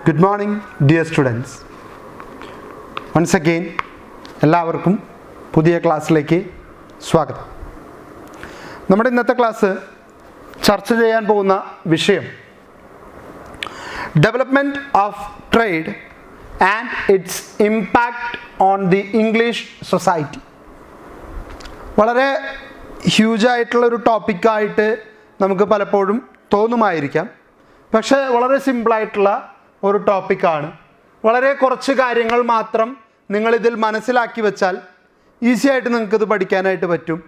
Good morning, dear students. Once again, എല്ലാവർക്കും പുതിയ ക്ലാസ്സിലേക്ക് സ്വാഗതം. നമ്മുടെ ഇന്നത്തെ ക്ലാസ് ചർച്ച ചെയ്യാൻ പോകുന്ന വിഷയം development of trade and its impact on the English society. വളരെ ഹ്യൂജായിട്ടുള്ളൊരു ടോപ്പിക്കായിട്ട് നമുക്ക് പലപ്പോഴും തോന്നുമായിരിക്കാം. പക്ഷേ വളരെ സിമ്പിളായിട്ടുള്ള ഒരു ടോപ്പിക്കാണ്. വളരെ കുറച്ച് കാര്യങ്ങൾ മാത്രം നിങ്ങളിതിൽ മനസ്സിലാക്കി വെച്ചാൽ ഈസി ആയിട്ട് നിങ്ങൾക്കിത് പഠിക്കാനായിട്ട് പറ്റും.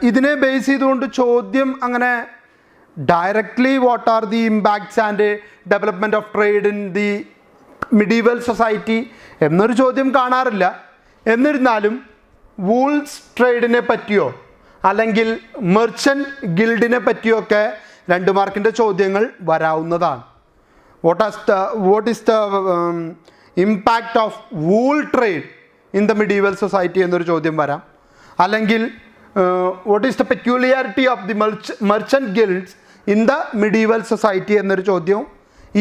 ഇതിനെ ബേസ് ചെയ്തുകൊണ്ട് ചോദ്യം അങ്ങനെ directly what are the impacts and development of trade in the medieval society എന്നൊരു ചോദ്യം കാണാറില്ല. എന്നിരുന്നാലും വൂൾസ് ട്രേഡിനെ പറ്റിയോ അല്ലെങ്കിൽ മെർച്ചൻ്റ് ഗിൽഡിനെ പറ്റിയോ ഒക്കെ 2 മാർക്കിൻ്റെ ചോദ്യങ്ങൾ വരാവുന്നതാണ്. what is the impact of wool trade in the medieval society എന്നൊരു ചോദ്യം വരാം. അല്ലെങ്കിൽ what is the peculiarity of the merchant guilds in the medieval society എന്നൊരു ചോദ്യവും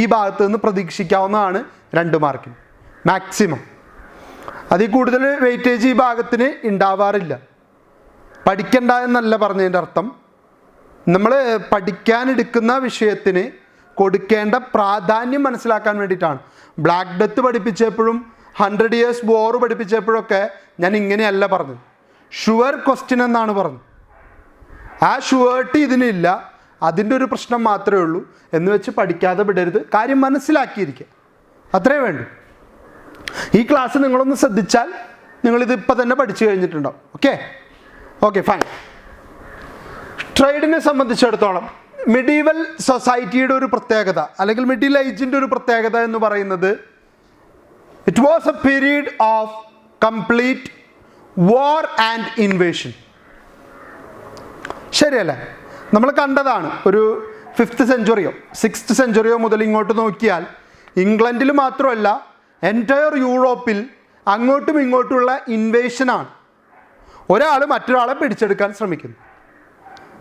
ഈ ഭാഗത്ത് നിന്ന് പ്രതീക്ഷിക്കാവുന്നതാണ് 2 മാർക്കിന് മാക്സിമം. അതിൽ കൂടുതൽ വെയിറ്റേജ് ഈ ഭാഗത്തിന് ഉണ്ടാവാറില്ല. പഠിക്കണ്ട എന്നല്ല പറഞ്ഞതിൻ്റെ അർത്ഥം. നമ്മൾ പഠിക്കാനെടുക്കുന്ന വിഷയത്തിന് കൊടുക്കേണ്ട പ്രാധാന്യം മനസ്സിലാക്കാൻ വേണ്ടിയിട്ടാണ്. ബ്ലാക്ക് ഡെത്ത് പഠിപ്പിച്ചപ്പോഴും 100 years war പഠിപ്പിച്ചപ്പോഴൊക്കെ ഞാൻ ഇങ്ങനെയല്ല പറഞ്ഞത്. ഷുവർ ക്വസ്റ്റ്യൻ എന്നാണ് പറഞ്ഞത്. ആ ഷുവേർട്ടി ഇതിനില്ല. അതിൻ്റെ ഒരു പ്രശ്നം മാത്രമേ ഉള്ളൂ എന്ന് വെച്ച് പഠിക്കാതെ വിടരുത്. കാര്യം മനസ്സിലാക്കിയിരിക്കുക, അത്രേ വേണ്ടൂ. ഈ ക്ലാസ് നിങ്ങളൊന്ന് ശ്രദ്ധിച്ചാൽ നിങ്ങളിത് ഇപ്പം തന്നെ പഠിച്ചു കഴിഞ്ഞിട്ടുണ്ടാവും. Okay fine. ട്രേഡിനെ സംബന്ധിച്ചിടത്തോളം മിഡീവൽ സൊസൈറ്റിയുടെ ഒരു പ്രത്യേകത അല്ലെങ്കിൽ മിഡിൽ ഏജിൻ്റെ ഒരു പ്രത്യേകത എന്ന് പറയുന്നത് it was a period of complete war and invasion. ശരിയല്ലേ? നമ്മൾ കണ്ടതാണ്. ഒരു 5th century 6th century മുതൽ ഇങ്ങോട്ട് നോക്കിയാൽ ഇംഗ്ലണ്ടിൽ മാത്രമല്ല എൻറ്റയർ യൂറോപ്പിൽ അങ്ങോട്ടും ഇങ്ങോട്ടുള്ള ഇൻവേഷനാണ്. ഒരാൾ മറ്റൊരാളെ പിടിച്ചെടുക്കാൻ ശ്രമിക്കുന്നു,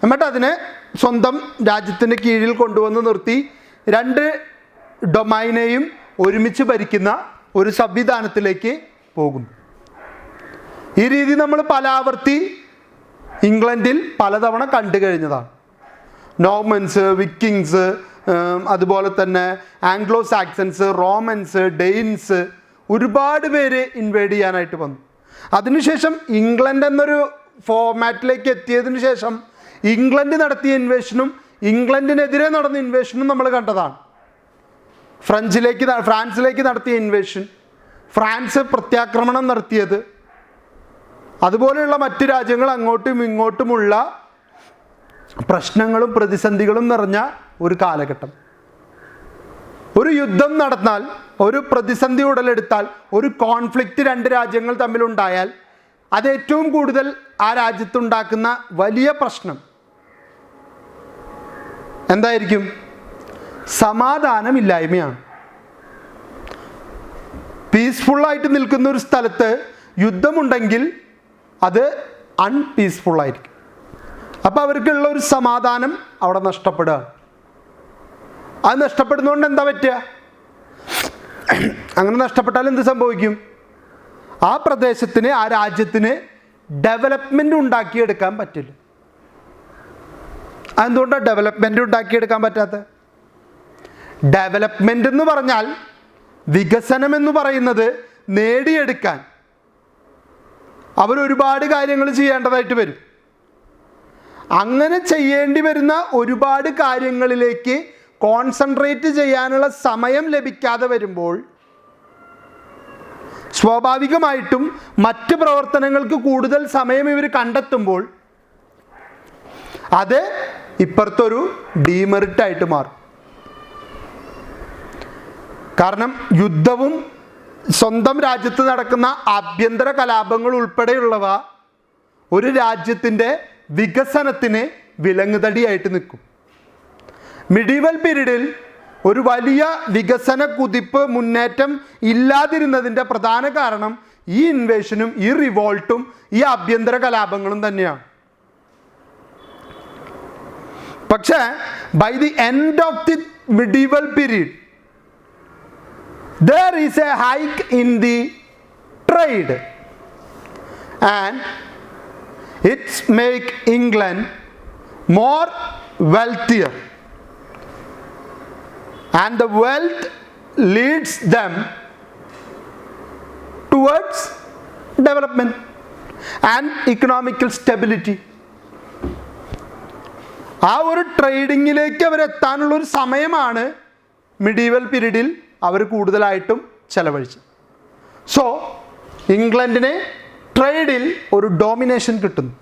എന്നിട്ട് അതിനെ സ്വന്തം രാജ്യത്തിൻ്റെ കീഴിൽ കൊണ്ടുവന്ന് നിർത്തി 2 ഡൊമൈനെയും ഒരുമിച്ച് ഭരിക്കുന്ന ഒരു സംവിധാനത്തിലേക്ക് പോകുന്നു. ഈ രീതി നമ്മൾ പലാവർത്തി ഇംഗ്ലണ്ടിൽ പലതവണ കണ്ടു കഴിഞ്ഞതാണ്. നോർമൻസ്, വിക്കിങ്സ്, അതുപോലെ തന്നെ ആംഗ്ലോ സാക്സൻസ്, റോമൻസ്, ഡെയിൻസ്, ഒരുപാട് പേര് ഇൻവേഡ് ചെയ്യാനായിട്ട് വന്നു. അതിനുശേഷം ഇംഗ്ലണ്ട് എന്നൊരു ഫോർമാറ്റിലേക്ക് എത്തിയതിനു ശേഷം ഇംഗ്ലണ്ട് നടത്തിയ ഇൻവേഷനും ഇംഗ്ലണ്ടിനെതിരെ നടന്ന ഇൻവേഷനും നമ്മൾ കണ്ടതാണ്. ഫ്രാൻസിലേക്ക് നടത്തിയ ഇൻവേഷൻ, ഫ്രാൻസ് പ്രത്യാക്രമണം നടത്തിയത്, അതുപോലെയുള്ള മറ്റ് രാജ്യങ്ങൾ അങ്ങോട്ടും ഇങ്ങോട്ടുമുള്ള പ്രശ്നങ്ങളും പ്രതിസന്ധികളും നിറഞ്ഞ ഒരു കാലഘട്ടം. ഒരു യുദ്ധം നടന്നാൽ, ഒരു പ്രതിസന്ധി ഉടലെടുത്താൽ, ഒരു കോൺഫ്ലിക്റ്റ് 2 രാജ്യങ്ങൾ തമ്മിലുണ്ടായാൽ അത് ഏറ്റവും കൂടുതൽ ആ രാജ്യത്തുണ്ടാക്കുന്ന വലിയ പ്രശ്നം എന്തായിരിക്കും? സമാധാനമില്ലായ്മയാണ്. പീസ്ഫുള്ളായിട്ട് നിൽക്കുന്ന ഒരു സ്ഥലത്ത് യുദ്ധമുണ്ടെങ്കിൽ അത് അൺപീസ്ഫുള്ളായിരിക്കും. അപ്പോൾ അവർക്കുള്ള ഒരു സമാധാനം അവിടെ നഷ്ടപ്പെടുകയാണ്. അത് നഷ്ടപ്പെടുന്നതുകൊണ്ട് എന്താ പറ്റുക? അങ്ങനെ നഷ്ടപ്പെട്ടാൽ എന്ത് സംഭവിക്കും? ആ പ്രദേശത്തിന്, ആ രാജ്യത്തിന് ഡെവലപ്മെൻറ്റ് ഉണ്ടാക്കിയെടുക്കാൻ പറ്റില്ല. അതെന്തുകൊണ്ടാണ് ഡെവലപ്മെൻറ്റ് ഉണ്ടാക്കിയെടുക്കാൻ പറ്റാത്തത്? ഡെവലപ്മെൻ്റ് എന്ന് പറഞ്ഞാൽ, വികസനം എന്ന് പറയുന്നത് നേടിയെടുക്കാൻ അവരൊരുപാട് കാര്യങ്ങൾ ചെയ്യേണ്ടതായിട്ട് വരും. അങ്ങനെ ചെയ്യേണ്ടി വരുന്ന ഒരുപാട് കാര്യങ്ങളിലേക്ക് കോൺസെൻട്രേറ്റ് ചെയ്യാനുള്ള സമയം ലഭിക്കാതെ വരുമ്പോൾ സ്വാഭാവികമായിട്ടും മറ്റ് പ്രവർത്തനങ്ങൾക്ക് കൂടുതൽ സമയം ഇവർ കണ്ടെത്തുമ്പോൾ അത് ഇപ്പുറത്തൊരു ഡീമെറിറ്റായിട്ട് മാറും. കാരണം യുദ്ധവും സ്വന്തം രാജ്യത്ത് നടക്കുന്ന ആഭ്യന്തര കലാപങ്ങൾ ഉൾപ്പെടെയുള്ളവ ഒരു രാജ്യത്തിൻ്റെ വികസനത്തിന് വിലങ്ങുതടിയായിട്ട് നിൽക്കും. മിഡീവൽ പീരീഡിൽ ഒരു വലിയ വികസന കുതിപ്പ്, മുന്നേറ്റം ഇല്ലാതിരുന്നതിൻ്റെ പ്രധാന കാരണം ഈ ഇൻവേഷനും ഈ റിവോൾട്ടും ഈ ആഭ്യന്തര കലാപങ്ങളും തന്നെയാണ്. പക്ഷേ by the end of the medieval period there is a hike in the trade and it's make England more wealthier, and the wealth leads them towards development and economical stability. ആ ഒരു ട്രേഡിങ്ങിലേക്ക് അവരെത്താനുള്ളൊരു സമയമാണ് മിഡീവൽ പീരീഡിൽ അവർ കൂടുതലായിട്ടും ചെലവഴിച്ചത്. So ഇംഗ്ലണ്ടിന് ട്രേഡിൽ ഒരു domination കിട്ടുന്നു.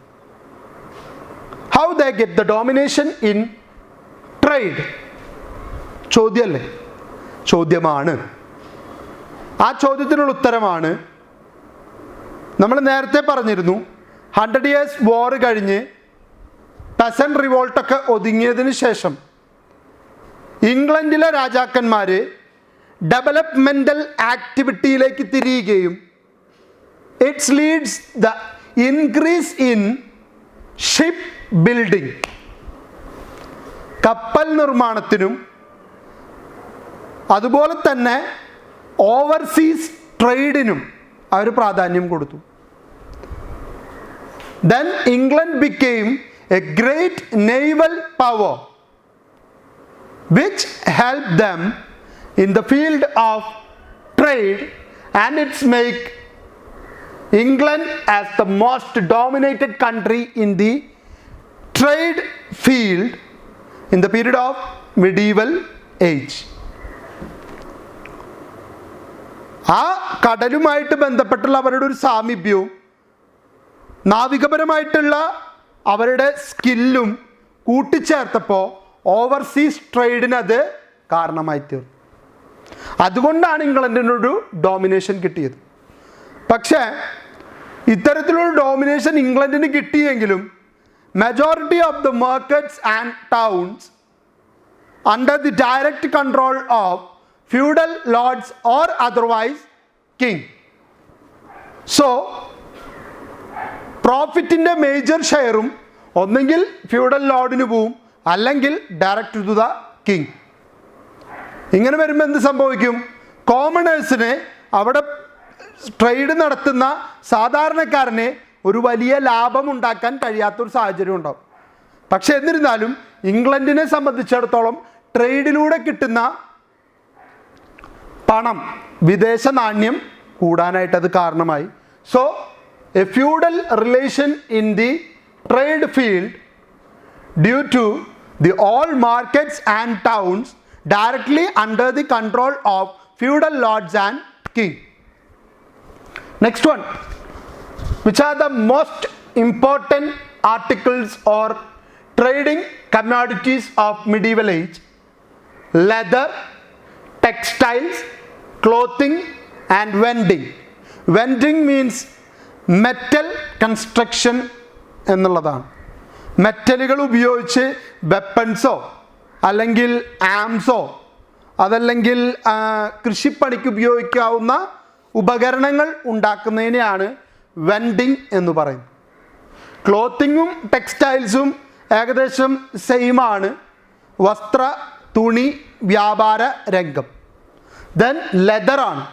How they get the domination in trade? ചോദ്യമല്ലേ? ചോദ്യമാണ്. ആ ചോദ്യത്തിനുള്ള ഉത്തരമാണ് നമ്മൾ നേരത്തെ പറഞ്ഞിരുന്നു. 100 years വാർ കഴിഞ്ഞ് പെസൻ റിവോൾട്ടൊക്കെ ഒതുങ്ങിയതിന് ശേഷം ഇംഗ്ലണ്ടിലെ രാജാക്കന്മാർ ഡെവലപ്മെൻ്റൽ ആക്ടിവിറ്റിയിലേക്ക് തിരിയുകയും it's leads the increase in ship building, കപ്പൽ നിർമ്മാണത്തിനും അതുപോലെ തന്നെ ഓവർസീസ് ട്രേഡിനും അവർ പ്രാധാന്യം കൊടുത്തു. Then England became a great naval power which helped them in the field of trade, and it's make England as the most dominated country in the trade field in the period of medieval age. ആ കടലുമായിട്ട് ബന്ധപ്പെട്ടുള്ള അവരുടെ ഒരു സാമീപ്യവും നാവികപരമായിട്ടുള്ള അവരുടെ സ്കില്ലും കൂട്ടിച്ചേർത്തപ്പോൾ overseas ട്രേഡിനത് കാരണമായി തീർന്നു. അതുകൊണ്ടാണ് ഇംഗ്ലണ്ടിനൊരു domination കിട്ടിയത്. പക്ഷേ ഇത്തരത്തിലൊരു ഡോമിനേഷൻ ഇംഗ്ലണ്ടിന് കിട്ടിയെങ്കിലും majority of the markets and towns under the direct control of feudal lords or otherwise king. So പ്രോഫിറ്റിൻ്റെ മേജർ ഷെയറും ഒന്നെങ്കിൽ ഫ്യൂഡൽ ലോർഡിന് പോവും, അല്ലെങ്കിൽ ഡയറക്റ്റ് ടു ദ കിങ്. ഇങ്ങനെ വരുമ്പോൾ എന്ത് സംഭവിക്കും? കോമണേഴ്സിന്, അവിടെ ട്രേഡ് നടത്തുന്ന സാധാരണക്കാരനെ ഒരു വലിയ ലാഭം ഉണ്ടാക്കാൻ കഴിയാത്തൊരു സാഹചര്യം ഉണ്ടാവും. പക്ഷെ എന്നിരുന്നാലും ഇംഗ്ലണ്ടിനെ സംബന്ധിച്ചിടത്തോളം ട്രേഡിലൂടെ കിട്ടുന്ന പണം, വിദേശ നാണ്യം കൂടാനായിട്ട് അത് കാരണമായി. So a feudal relation in the trade field due to the all markets and towns directly under the control of feudal lords and king. Next one, which are the most important articles or trading commodities of medieval age? Leather, textiles, clothing and vending. Vending means metal construction എന്നുള്ളതാണ്. മെറ്റലുകൾ ഉപയോഗിച്ച് വെപ്പൺസോ അല്ലെങ്കിൽ ആംസോ അതല്ലെങ്കിൽ കൃഷിപ്പണിക്ക് ഉപയോഗിക്കാവുന്ന ഉപകരണങ്ങൾ ഉണ്ടാക്കുന്നതിനെയാണ് vending എന്ന് പറയുന്നത്. ക്ലോത്തിങ്ങും ടെക്സ്റ്റൈൽസും ഏകദേശം സെയിമാണ്, വസ്ത്ര തുണി വ്യാപാര രംഗം. ദെൻ ലെതറാണ്,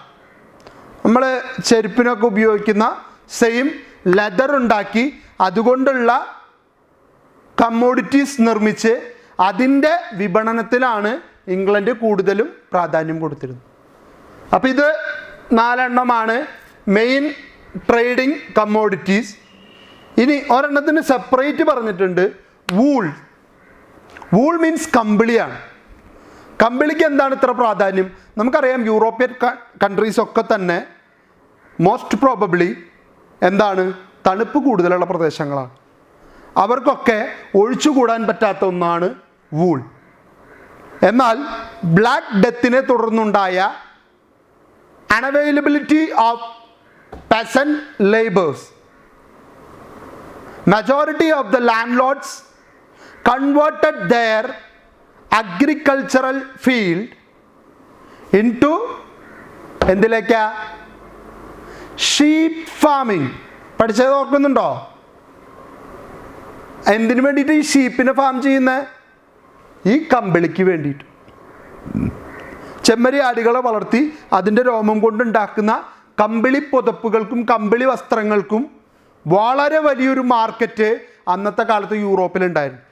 നമ്മൾ ചെരുപ്പിനൊക്കെ ഉപയോഗിക്കുന്ന സെയിം ലെതർ ഉണ്ടാക്കി അതുകൊണ്ടുള്ള കമ്മോഡിറ്റീസ് നിർമ്മിച്ച് അതിൻ്റെ വിപണനത്തിലാണ് ഇംഗ്ലണ്ട് കൂടുതലും പ്രാധാന്യം കൊടുത്തിരുന്നത്. അപ്പോൾ ഇത് 4 എണ്ണമാണ് മെയിൻ ട്രേഡിംഗ് കമ്മോഡിറ്റീസ്. ഇനി ഒരെണ്ണത്തിന് സെപ്പറേറ്റ് പറഞ്ഞിട്ടുണ്ട്, വൂൾ. വൂൾ മീൻസ് കമ്പിളിയാണ്. കമ്പിളിക്ക് എന്താണ് ഇത്ര പ്രാധാന്യം? നമുക്കറിയാം യൂറോപ്യൻ കൺട്രീസൊക്കെ തന്നെ മോസ്റ്റ് പ്രോബബ്ലി എന്താണ്, തണുപ്പ് കൂടുതലുള്ള പ്രദേശങ്ങളാണ്. അവർക്കൊക്കെ ഒഴിച്ചുകൂടാൻ പറ്റാത്ത ഒന്നാണ് വൂൾ. എന്നാൽ ബ്ലാക്ക് ഡെത്തിനെ തുടർന്നുണ്ടായ unavailability of peasant laborers, majority of the landlords converted their agricultural field into എന്തിലേക്കാ? Sheep farming. പഠിച്ചത് ഓർക്കുന്നുണ്ടോ? എന്തിനു വേണ്ടിയിട്ട് ഈ ഷീപ്പിനെ ഫാം ചെയ്യുന്നത്? ഈ കമ്പിളിക്ക് വേണ്ടിയിട്ട്. ചെമ്മരി ആടുകളെ വളർത്തി അതിൻ്റെ രോമം കൊണ്ടുണ്ടാക്കുന്ന കമ്പിളി പുതപ്പുകൾക്കും കമ്പിളി വസ്ത്രങ്ങൾക്കും വളരെ വലിയൊരു മാർക്കറ്റ് അന്നത്തെ കാലത്ത് യൂറോപ്പിലുണ്ടായിരുന്നു.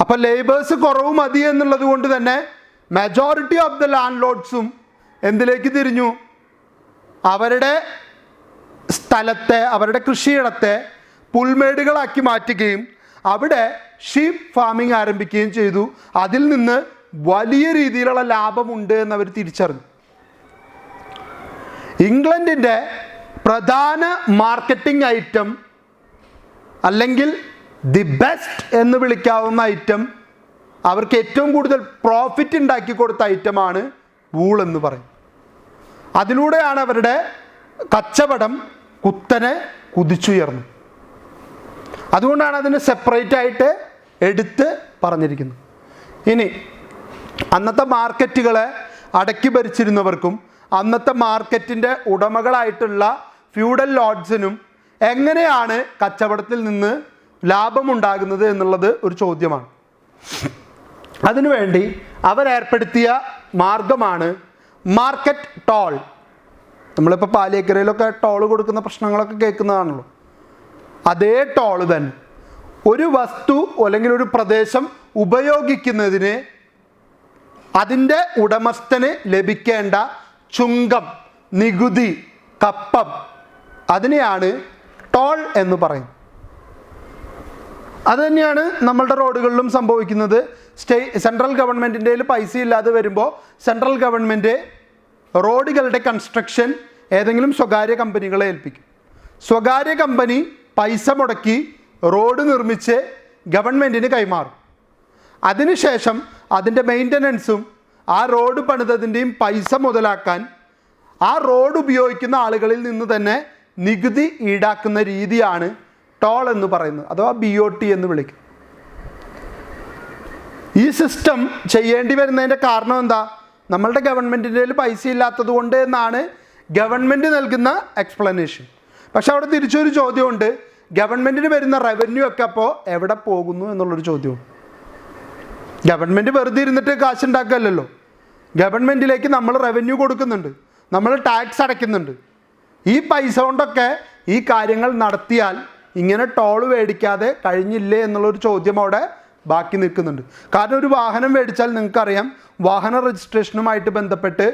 അപ്പം ലേബേഴ്സ് കുറവ് മതി എന്നുള്ളത് കൊണ്ട് തന്നെ മെജോറിറ്റി ഓഫ് ദ ലാൻഡ് ലോഡ്സും എന്തിലേക്ക് തിരിഞ്ഞു? അവരുടെ സ്ഥലത്തെ, അവരുടെ കൃഷിയിടത്തെ പുൽമേടുകളാക്കി മാറ്റുകയും അവിടെ ഷീപ്പ് ഫാമിംഗ് ആരംഭിക്കുകയും ചെയ്തു. അതിൽ നിന്ന് വലിയ രീതിയിലുള്ള ലാഭമുണ്ട് എന്നവർ തിരിച്ചറിഞ്ഞു. ഇംഗ്ലണ്ടിൻ്റെ പ്രധാന മാർക്കറ്റിംഗ് ഐറ്റം അല്ലെങ്കിൽ ദി ബെസ്റ്റ് എന്ന് വിളിക്കാവുന്ന ഐറ്റം, അവർക്ക് ഏറ്റവും കൂടുതൽ പ്രോഫിറ്റ് ഉണ്ടാക്കി കൊടുത്ത ഐറ്റമാണ് വൂൾ എന്ന് പറയും. അതിലൂടെയാണ് അവരുടെ കച്ചവടം കുത്തനെ കുതിച്ചുയർന്നു. അതുകൊണ്ടാണ് അതിന് സെപ്പറേറ്റ് ആയിട്ട് എടുത്ത് പറഞ്ഞിരിക്കുന്നത്. ഇനി അന്നത്തെ മാർക്കറ്റുകളെ അടക്കി ഭരിച്ചിരുന്നവർക്കും അന്നത്തെ മാർക്കറ്റിൻ്റെ ഉടമകളായിട്ടുള്ള ഫ്യൂഡൽ ലോഡ്സിനും എങ്ങനെയാണ് കച്ചവടത്തിൽ നിന്ന് ലാഭമുണ്ടാകുന്നത് എന്നുള്ളത് ഒരു ചോദ്യമാണ്. അതിനുവേണ്ടി അവരേർപ്പെടുത്തിയ മാർഗമാണ് മാർക്കറ്റ് ടോൾ. നമ്മളിപ്പോൾ പാലിയേക്കരയിലൊക്കെ ടോൾ കൊടുക്കുന്ന പ്രശ്നങ്ങളൊക്കെ കേൾക്കുന്നതാണല്ലോ. അതേ ടോൾ തന്നെ ഒരു വസ്തു അല്ലെങ്കിൽ ഒരു പ്രദേശം ഉപയോഗിക്കുന്നതിന് അതിൻ്റെ ഉടമസ്ഥന് ലഭിക്കേണ്ട ചുങ്കം, നികുതി, കപ്പം, അതിനെയാണ് ടോൾ എന്ന് പറയുന്നത്. അതുതന്നെയാണ് നമ്മളുടെ റോഡുകളിലും സംഭവിക്കുന്നത്. സെൻട്രൽ ഗവൺമെൻറ്റിൻ്റെ പൈസ ഇല്ലാതെ വരുമ്പോൾ സെൻട്രൽ ഗവൺമെൻറ് റോഡുകളുടെ കൺസ്ട്രക്ഷൻ ഏതെങ്കിലും സ്വകാര്യ കമ്പനികളെ ഏൽപ്പിക്കും. സ്വകാര്യ കമ്പനി പൈസ മുടക്കി റോഡ് നിർമ്മിച്ച് ഗവൺമെൻറ്റിന് കൈമാറും. അതിനുശേഷം അതിൻ്റെ മെയിൻ്റനൻസും ആ റോഡ് പണിതതിൻ്റെയും പൈസ മുതലാക്കാൻ ആ റോഡ് ഉപയോഗിക്കുന്ന ആളുകളിൽ നിന്ന് തന്നെ നികുതി ഈടാക്കുന്ന രീതിയാണ് ടോൾ എന്ന് പറയുന്നത്, അഥവാ BOT എന്ന് വിളിക്കും. ഈ സിസ്റ്റം ചെയ്യേണ്ടി വരുന്നതിൻ്റെ കാരണം എന്താ? നമ്മളുടെ ഗവൺമെൻറ്റിൻ്റെ പൈസ ഇല്ലാത്തത് കൊണ്ട് എന്നാണ് ഗവൺമെൻറ് നൽകുന്ന എക്സ്പ്ലനേഷൻ. പക്ഷെ അവിടെ തിരിച്ചൊരു ചോദ്യമുണ്ട്, ഗവൺമെൻറ്റിന് വരുന്ന റവന്യൂ ഒക്കെ അപ്പോൾ എവിടെ പോകുന്നു എന്നുള്ളൊരു ചോദ്യവും. ഗവൺമെൻറ് വെറുതെ ഇരുന്നിട്ട് കാശുണ്ടാക്കുകയല്ലല്ലോ. ഗവൺമെൻറ്റിലേക്ക് നമ്മൾ റവന്യൂ കൊടുക്കുന്നുണ്ട്, നമ്മൾ ടാക്സ് അടയ്ക്കുന്നുണ്ട്. ഈ പൈസ കൊണ്ടൊക്കെ ഈ കാര്യങ്ങൾ നടത്തിയാൽ ഇങ്ങനെ ടോൾ മേടിക്കാതെ കഴിഞ്ഞില്ലേ എന്നുള്ളൊരു ചോദ്യം അവിടെ ബാക്കി നിൽക്കുന്നുണ്ട്. കാരണം ഒരു വാഹനം മേടിച്ചാൽ നിങ്ങൾക്കറിയാം, വാഹന രജിസ്ട്രേഷനുമായിട്ട് ബന്ധപ്പെട്ട്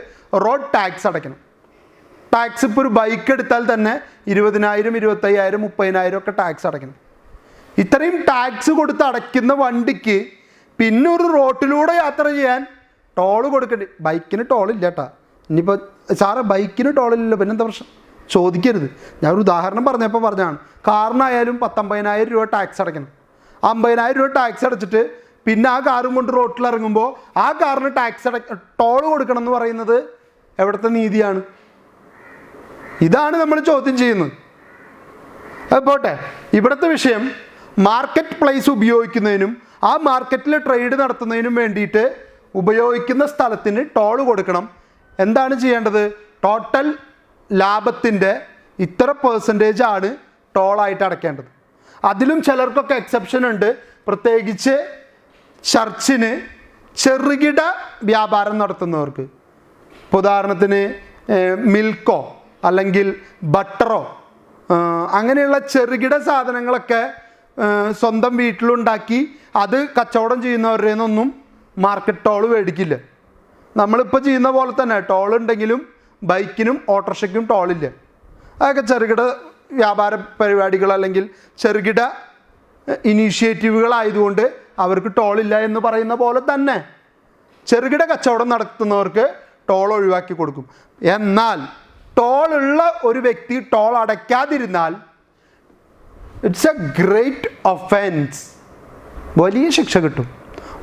റോഡ് ടാക്സ് അടയ്ക്കണം. ടാക്സ് ഇപ്പോൾ ഒരു ബൈക്ക് എടുത്താൽ തന്നെ 20,000, 25,000, 30,000 ഒക്കെ ടാക്സ് അടയ്ക്കണം. ഇത്രയും ടാക്സ് കൊടുത്ത് അടയ്ക്കുന്ന വണ്ടിക്ക് പിന്നെ ഒരു റോട്ടിലൂടെ യാത്ര ചെയ്യാൻ ടോള് കൊടുക്കേണ്ടി. ബൈക്കിന് ടോളില്ല കേട്ടോ. ഇനിയിപ്പോൾ സാറേ ബൈക്കിന് ടോളില്ലല്ലോ, പിന്നെന്താ പ്രശ്നം? ചോദിക്കരുത്. ഞാൻ ഒരു ഉദാഹരണം പറഞ്ഞപ്പോൾ പറഞ്ഞതാണ്. കാറിനായാലും 50,000 രൂപ ടാക്സ് അടയ്ക്കണം. 50,000 രൂപ ടാക്സ് അടച്ചിട്ട് പിന്നെ ആ കാറും കൊണ്ട് റോട്ടിലിറങ്ങുമ്പോൾ ആ കാറിന് ടോള് കൊടുക്കണം എന്ന് പറയുന്നത് എവിടുത്തെ നീതിയാണ്? ഇതാണ് നമ്മൾ ചോദ്യം ചെയ്യുന്നത്. അത് പോട്ടെ, ഇവിടുത്തെ വിഷയം മാർക്കറ്റ് പ്ലേസ് ഉപയോഗിക്കുന്നതിനും ആ മാർക്കറ്റിൽ ട്രേഡ് നടത്തുന്നതിനും വേണ്ടിയിട്ട് ഉപയോഗിക്കുന്ന സ്ഥലത്തിന് ടോൾ കൊടുക്കണം. എന്താണ് ചെയ്യേണ്ടത്? ടോട്ടൽ ലാഭത്തിൻ്റെ ഇത്ര % ആണ് ടോളായിട്ട് അടയ്ക്കേണ്ടത്. അതിലും ചിലർക്കൊക്കെ എക്സെപ്ഷൻ ഉണ്ട്. പ്രത്യേകിച്ച് ചർച്ചിന്, ചെറുകിട വ്യാപാരം നടത്തുന്നവർക്ക്. ഇപ്പോൾ ഉദാഹരണത്തിന് മിൽക്കോ അല്ലെങ്കിൽ ബട്ടറോ അങ്ങനെയുള്ള ചെറുകിട സാധനങ്ങളൊക്കെ സ്വന്തം വീട്ടിലുണ്ടാക്കി അത് കച്ചവടം ചെയ്യുന്നവരുടെ നിന്നൊന്നും മാർക്കറ്റ് ടോൾ മേടിക്കില്ല. നമ്മളിപ്പോൾ ചെയ്യുന്ന പോലെ തന്നെ ടോൾ ഉണ്ടെങ്കിലും ബൈക്കിനും ഓട്ടോറിക്ഷയ്ക്കും ടോളില്ല. അതൊക്കെ ചെറുകിട വ്യാപാര പരിപാടികൾ അല്ലെങ്കിൽ ചെറുകിട ഇനീഷ്യേറ്റീവുകളായതുകൊണ്ട് അവർക്ക് ടോളില്ല എന്ന് പറയുന്ന പോലെ തന്നെ ചെറുകിട കച്ചവടം നടത്തുന്നവർക്ക് ടോൾ ഒഴിവാക്കി കൊടുക്കും. എന്നാൽ ടോളുള്ള ഒരു വ്യക്തി ടോൾ അടയ്ക്കാതിരുന്നാൽ ഇറ്റ്സ് എ ഗ്രേറ്റ് ഒഫെൻസ്. വലിയ ശിക്ഷ കിട്ടും.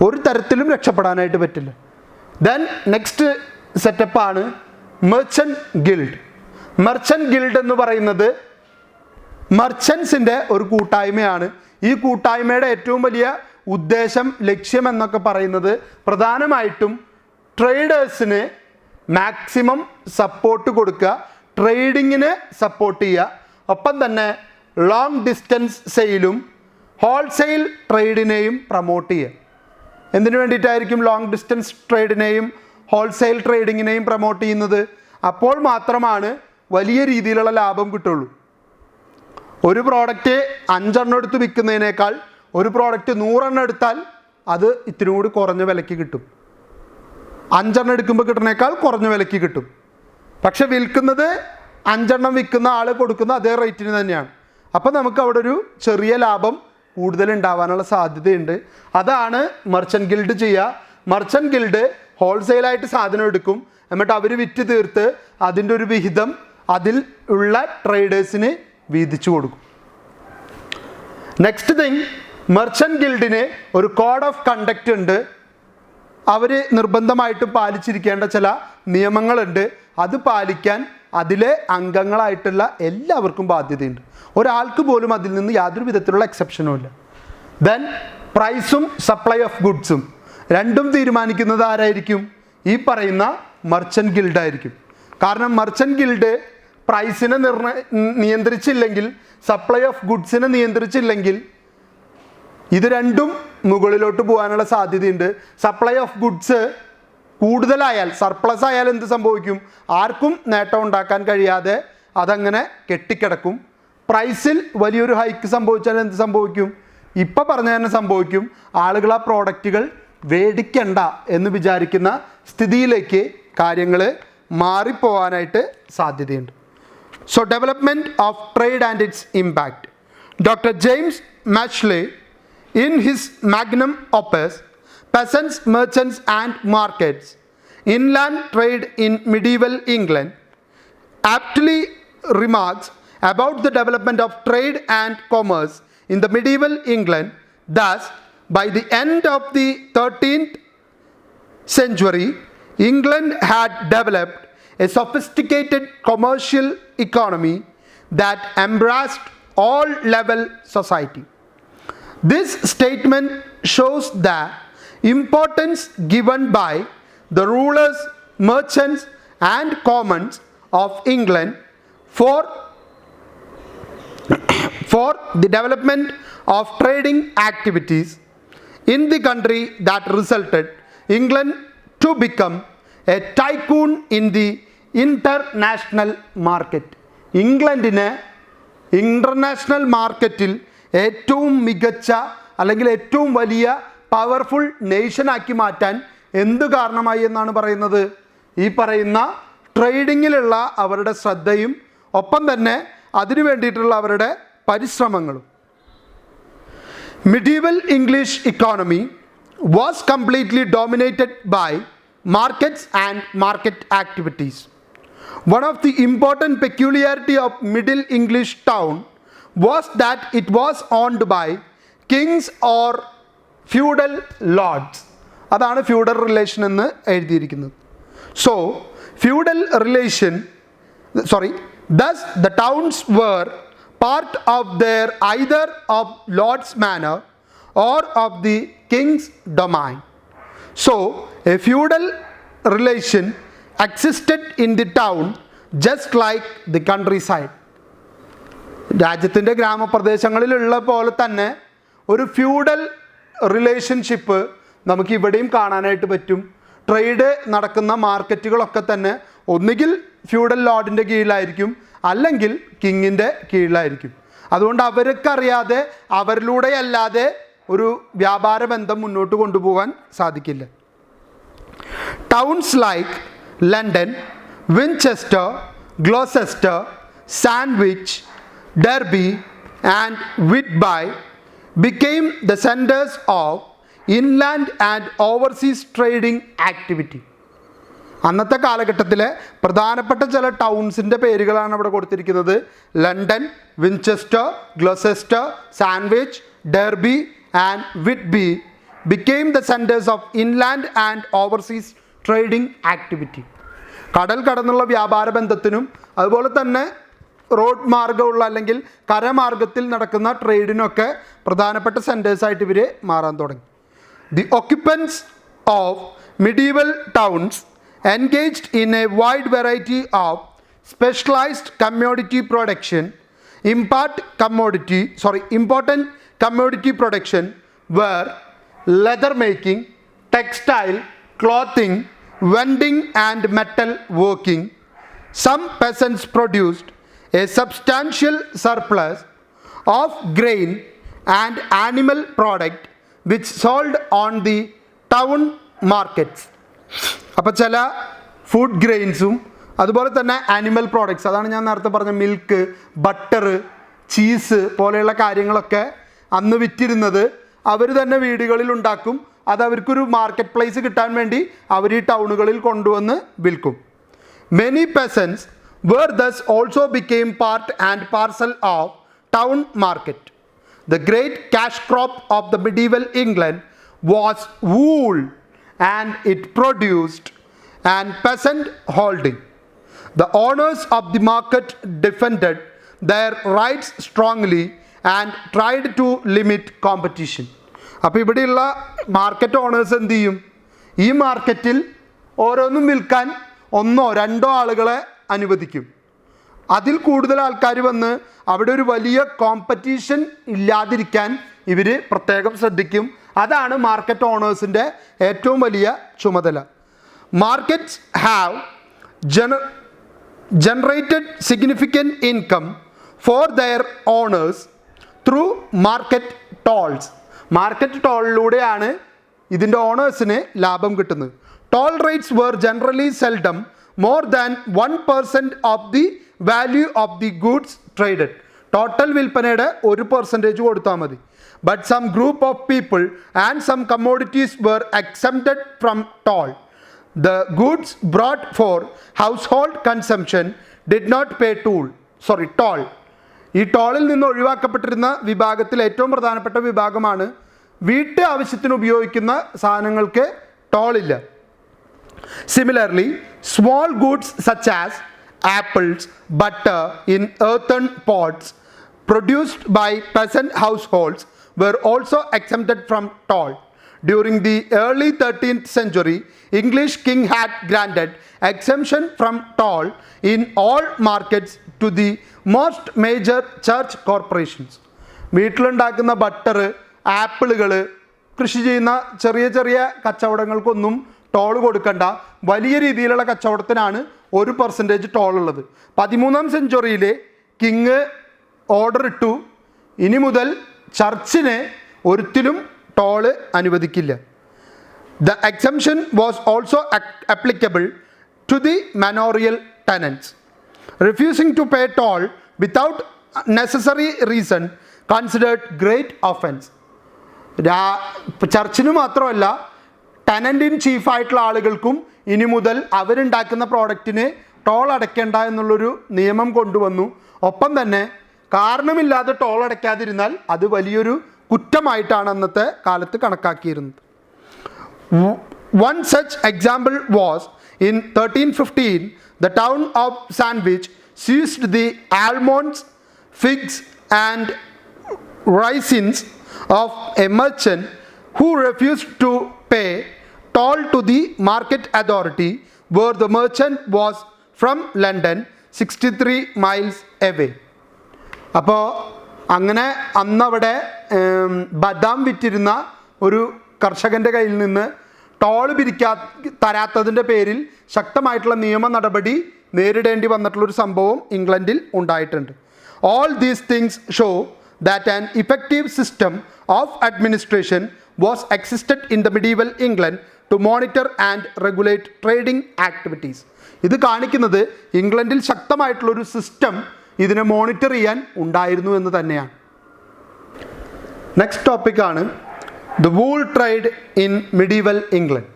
ഒരു തരത്തിലും രക്ഷപ്പെടാനായിട്ട് പറ്റില്ല. ദെൻ നെക്സ്റ്റ് സെറ്റപ്പാണ് മെർച്ചൻ്റ് ഗിൽഡ്. മെർച്ചൻ്റ് ഗിൽഡ് എന്ന് പറയുന്നത് മർച്ചൻസിൻ്റെ ഒരു കൂട്ടായ്മയാണ്. ഈ കൂട്ടായ്മയുടെ ഏറ്റവും വലിയ ഉദ്ദേശം, ലക്ഷ്യം എന്നൊക്കെ പറയുന്നത് പ്രധാനമായിട്ടും ട്രേഡേഴ്സിന് മാക്സിമം സപ്പോർട്ട് കൊടുക്കുക, ട്രേഡിങ്ങിന് സപ്പോർട്ട് ചെയ്യുക, ഒപ്പം തന്നെ ലോങ് ഡിസ്റ്റൻസ് സെയിലും ഹോൾസെയിൽ ട്രേഡിനെയും പ്രൊമോട്ട് ചെയ്യുക. എന്തിനു വേണ്ടിയിട്ടായിരിക്കും ലോങ് ഡിസ്റ്റൻസ് ട്രേഡിനെയും ഹോൾസെയിൽ ട്രേഡിങ്ങിനെയും പ്രൊമോട്ട് ചെയ്യുന്നത്? അപ്പോൾ മാത്രമാണ് വലിയ രീതിയിലുള്ള ലാഭം കിട്ടുള്ളൂ. ഒരു പ്രോഡക്റ്റ് 5 എണ്ണം എടുത്ത് വിൽക്കുന്നതിനേക്കാൾ ഒരു പ്രോഡക്റ്റ് 100 എണ്ണം എടുത്താൽ അത് ഇത്തിരി കൂടി കുറഞ്ഞ വിലയ്ക്ക് കിട്ടും. 5 എണ്ണം എടുക്കുമ്പോൾ കിട്ടുന്നേക്കാൾ കുറഞ്ഞ വിലയ്ക്ക് കിട്ടും. പക്ഷെ വിൽക്കുന്നത് 5 എണ്ണം വിൽക്കുന്ന ആൾ കൊടുക്കുന്ന അതേ റേറ്റിന് തന്നെയാണ്. അപ്പം നമുക്ക് അവിടെ ഒരു ചെറിയ ലാഭം കൂടുതൽ ഉണ്ടാവാനുള്ള സാധ്യതയുണ്ട്. അതാണ് മർച്ചൻ്റ് ഗിൽഡ് ചെയ്യുക. മർച്ചൻ്റ് ഗിൽഡ് ഹോൾസെയിലായിട്ട് സാധനം എടുക്കും, എന്നിട്ട് അവർ വിറ്റ് തീർത്ത് അതിൻ്റെ ഒരു വിഹിതം അതിൽ ഉള്ള ട്രേഡേഴ്സിന് വീതിച്ചു കൊടുക്കും. നെക്സ്റ്റ് തിങ്, മർച്ചൻ്റ് ഗിൽഡിന് ഒരു കോഡ് ഓഫ് കണ്ടക്റ്റ് ഉണ്ട്. അവർ നിർബന്ധമായിട്ടും പാലിച്ചിരിക്കേണ്ട ചില നിയമങ്ങളുണ്ട്. അത് പാലിക്കാൻ അതിലെ അംഗങ്ങളായിട്ടുള്ള എല്ലാവർക്കും ബാധ്യതയുണ്ട്. ഒരാൾക്ക് പോലും അതിൽ നിന്ന് യാതൊരു വിധത്തിലുള്ള എക്സെപ്ഷനും ഇല്ല. ദെൻ പ്രൈസും സപ്ലൈ ഓഫ് ഗുഡ്സും രണ്ടും തീരുമാനിക്കുന്നത് ആരായിരിക്കും? ഈ പറയുന്ന മർച്ചൻ്റ് ഗിൽഡ് ആയിരിക്കും. കാരണം മർച്ചൻ്റ് ഗിൽഡ് പ്രൈസിനെ നിയന്ത്രിച്ചില്ലെങ്കിൽ, സപ്ലൈ ഓഫ് ഗുഡ്സിനെ നിയന്ത്രിച്ചില്ലെങ്കിൽ ഇത് രണ്ടും മുകളിലോട്ട് പോകാനുള്ള സാധ്യതയുണ്ട്. സപ്ലൈ ഓഫ് ഗുഡ്സ് കൂടുതലായാൽ, സർപ്ലസ് ആയാൽ എന്ത് സംഭവിക്കും? ആർക്കും നേട്ടം ഉണ്ടാക്കാൻ കഴിയാതെ അതങ്ങനെ കെട്ടിക്കിടക്കും. പ്രൈസിൽ വലിയൊരു ഹൈക്ക് സംഭവിച്ചാൽ എന്ത് സംഭവിക്കും? ഇപ്പം പറഞ്ഞ തന്നെ സംഭവിക്കും. ആളുകൾ ആ പ്രോഡക്റ്റുകൾ വേടിക്കണ്ട എന്ന് വിചാരിക്കുന്ന സ്ഥിതിയിലേക്ക് കാര്യങ്ങൾ മാറിപ്പോവാനായിട്ട് സാധ്യതയുണ്ട്. So development of trade and its impact. Doctor James മാഷ്ലെ in his magnum opus Peasants, Merchants and Markets, Inland Trade in Medieval England, aptly remarks about the development of trade and commerce in the medieval England. Thus, by the end of the 13th century, England had developed a sophisticated commercial economy that embraced all level society. This statement shows the importance given by the rulers, merchants and commons of England for the development of trading activities in the country that resulted England to become a tycoon in the international market. ഇംഗ്ലണ്ടിനെ international മാർക്കറ്റിൽ ഏറ്റവും മികച്ച അല്ലെങ്കിൽ ഏറ്റവും വലിയ powerful നേഷനാക്കി മാറ്റാൻ എന്ത് കാരണമായി എന്നാണ് പറയുന്നത്? ഈ പറയുന്ന ട്രേഡിങ്ങിലുള്ള അവരുടെ ശ്രദ്ധയും ഒപ്പം തന്നെ അതിനു വേണ്ടിയിട്ടുള്ള അവരുടെ പരിശ്രമങ്ങളും. Medieval English economy was completely dominated by markets and market activities. One of the important peculiarity of Middle English town was that it was owned by kings or feudal lords. അതാണ് ഫ്യൂഡൽ റിലേഷൻ എന്ന് എഴുതിയിരിക്കുന്നത്. So feudal relation thus the towns were part of their either of lord's manor or of the king's domain. So a feudal relation existed in the town just like the countryside. രാജ്യത്തിൻ്റെ ഗ്രാമപ്രദേശങ്ങളിലുള്ള പോലെ തന്നെ ഒരു feudal relationship നമുക്ക് ഇവിടെയും കാണാനായിട്ട് പറ്റും. Trade നടക്കുന്ന മാർക്കറ്റുകളൊക്കെ തന്നെ ഒന്നുകിൽ ഫ്യൂഡൽ ലോർഡിൻ്റെ കീഴിലായിരിക്കും, അല്ലെങ്കിൽ കിങ്ങിൻ്റെ കീഴിലായിരിക്കും. അതുകൊണ്ട് അവർക്കറിയാതെ, അവരിലൂടെ അല്ലാതെ ഒരു വ്യാപാര ബന്ധം മുന്നോട്ട് കൊണ്ടുപോകാൻ സാധിക്കില്ല. Towns like London, Winchester, Gloucester, Sandwich, Derby and Whitby became the centers of inland and overseas trading activity. അന്നത്തെ കാലഘട്ടത്തിലെ പ്രധാനപ്പെട്ട ചില ടൗൺസിൻ്റെ പേരുകളാണ് ഇവിടെ കൊടുത്തിരിക്കുന്നത്. London, Winchester, Gloucester, Sandwich, Derby and Whitby became the centers of inland and overseas trading activity. കടൽ കടന്നുള്ള വ്യാപാര ബന്ധത്തിനും അതുപോലെ തന്നെ റോഡ് മാർഗമുള്ള അല്ലെങ്കിൽ കരമാർഗത്തിൽ നടക്കുന്ന ട്രേഡിനൊക്കെ പ്രധാനപ്പെട്ട സെൻറ്റേഴ്സായിട്ട് ഇവർ മാറാൻ തുടങ്ങി. The occupants of medieval towns engaged in a wide variety of specialized commodity production. Important commodity production were leather making, textile, clothing, vending and metal working, some peasants produced a substantial surplus of grain and animal product which sold on the town markets. അപ്പോൾ ചില food ഗ്രെയിൻസും അതുപോലെ തന്നെ animal products, അതാണ് ഞാൻ നേരത്തെ പറഞ്ഞ milk, butter, cheese പോലെയുള്ള കാര്യങ്ങളൊക്കെ അന്ന് വിറ്റിരുന്നത് അവർ തന്നെ വീടുകളിൽ ഉണ്ടാക്കും. അത് അവർക്കൊരു മാർക്കറ്റ് പ്ലേസ് കിട്ടാൻ വേണ്ടി അവർ ഈ ടൗണുകളിൽ കൊണ്ടുവന്ന് വിൽക്കും. Many പെസൻസ് were thus also became part and parcel of town market. The great cash crop of the medieval England was wool, and it produced an peasant holding. The owners of the market defended their rights strongly and tried to limit competition. അപ്പോൾ ഇവിടെയുള്ള market owners എന്ത് ചെയ്യും? ഈ മാർക്കറ്റിൽ ഓരോന്നും വിൽക്കാൻ ഒന്നോ രണ്ടോ ആളുകളെ അനുവദിക്കും. അതിൽ കൂടുതൽ ആൾക്കാർ വന്ന് അവിടെ ഒരു വലിയ കോമ്പറ്റീഷൻ ഇല്ലാതിരിക്കാൻ ഇവർ പ്രത്യേകം ശ്രദ്ധിക്കും. അതാണ് മാർക്കറ്റ് ഓണേഴ്സിൻ്റെ ഏറ്റവും വലിയ ചുമതല. Markets have generated significant income for their owners through market tolls. Market ടോളിലൂടെയാണ് ഇതിൻ്റെ ഓണേഴ്സിന് ലാഭം കിട്ടുന്നത്. Toll rates were generally seldom more than 1% of the value of the goods traded. Total വിൽപ്പനയുടെ 1% കൊടുത്താൽ മതി. But some group of people and some commodities were exempted from toll. The goods brought for household consumption did not pay toll. ഈ ടോളിൽ നിന്ന് ഒഴിവാക്കപ്പെട്ടിരുന്ന വിഭാഗത്തിൽ ഏറ്റവും പ്രധാനപ്പെട്ട വിഭാഗമാണ് വീട്ട് ആവശ്യത്തിന് ഉപയോഗിക്കുന്ന സാധനങ്ങൾക്ക് ടോളില്ല. Similarly, small goods such as apples, butter in earthen pots produced by peasant households were also exempted from toll. During the early 13th century, English king had granted exemption from toll in all markets to the most major church corporations. വീട്ടിലുണ്ടാക്കുന്ന butter, ആപ്പിളുകൾ, കൃഷി ചെയ്യുന്ന ചെറിയ ചെറിയ കച്ചവടങ്ങൾക്കൊന്നും toll കൊടുക്കണ്ട. വലിയ രീതിയിലുള്ള കച്ചവടത്തിനാണ് 1% toll ഉള്ളത്. 13ാം സെഞ്ച്വറിയിൽ king order ഇട്ടു, ഇനി മുതൽ ചർച്ചിന് ഒരിക്കലും ടോള് അനുവദിക്കില്ല. The exemption was also applicable to the manorial tenants. Refusing to pay toll without necessary reason considered great offense. ചർച്ചിന് മാത്രമല്ല, ടെനൻ്റ് ഇൻ ചീഫായിട്ടുള്ള ആളുകൾക്കും ഇനി മുതൽ അവരുണ്ടാക്കുന്ന പ്രോഡക്റ്റിന് ടോൾ അടയ്ക്കേണ്ട എന്നുള്ളൊരു നിയമം കൊണ്ടുവന്നു. ഒപ്പം തന്നെ കാരണമില്ലാതെ ടോൾ അടയ്ക്കാതിരുന്നാൽ അത് വലിയൊരു കുറ്റമായിട്ടാണ് അന്നത്തെ കാലത്ത് കണക്കാക്കിയിരുന്നത്. One such example was in 1315, the town of Sandwich seized the almonds, figs and raisins of a merchant who refused to pay toll to the market authority, where the merchant was from London 63 miles away. അപ്പോൾ അങ്ങനെ അന്നവിടെ ബദാം വിറ്റിരുന്ന ഒരു കർഷകൻ്റെ കയ്യിൽ നിന്ന് toll തരാത്തതിൻ്റെ പേരിൽ ശക്തമായിട്ടുള്ള നിയമ നടപടി നേരിടേണ്ടി വന്നിട്ടുള്ളൊരു സംഭവം ഇംഗ്ലണ്ടിൽ ഉണ്ടായിട്ടുണ്ട്. All these things show that an effective system of administration was existed in the medieval England to monitor and regulate trading activities. ഇത് കാണിക്കുന്നത് ഇംഗ്ലണ്ടിൽ ശക്തമായിട്ടുള്ളൊരു സിസ്റ്റം ഇതിനെ മോണിറ്റർ ചെയ്യാൻ ഉണ്ടായിരുന്നു എന്ന് തന്നെയാണ്. നെക്സ്റ്റ് ടോപ്പിക്കാണ് the wool trade in medieval England.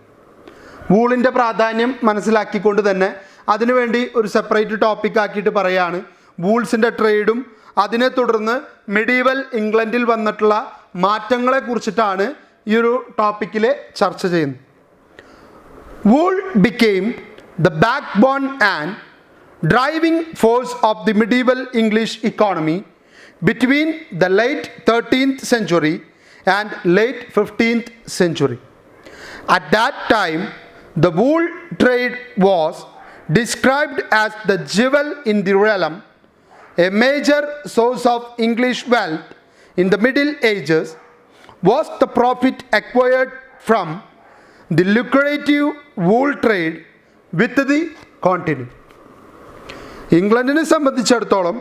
വൂളിൻ്റെ പ്രാധാന്യം മനസ്സിലാക്കിക്കൊണ്ട് തന്നെ അതിനുവേണ്ടി ഒരു സെപ്പറേറ്റ് ടോപ്പിക് ആക്കിയിട്ട് പറയുകയാണ്. വൂൾസിൻ്റെ ട്രേഡും അതിനെ തുടർന്ന് മിഡീവൽ ഇംഗ്ലണ്ടിൽ വന്നിട്ടുള്ള മാറ്റങ്ങളെ കുറിച്ചിട്ടാണ് ഈ ഒരു ടോപ്പിക്കിൽ ചർച്ച ചെയ്യുന്നത്. Wool became the backbone and driving force of the medieval English economy between the late 13th century and late 15th century. At that time, the wool trade was described as the jewel in the realm, a major source of English wealth in the Middle Ages was the profit acquired from the lucrative wool trade with the continent. ഇംഗ്ലണ്ടിനെ സംബന്ധിച്ചിടത്തോളം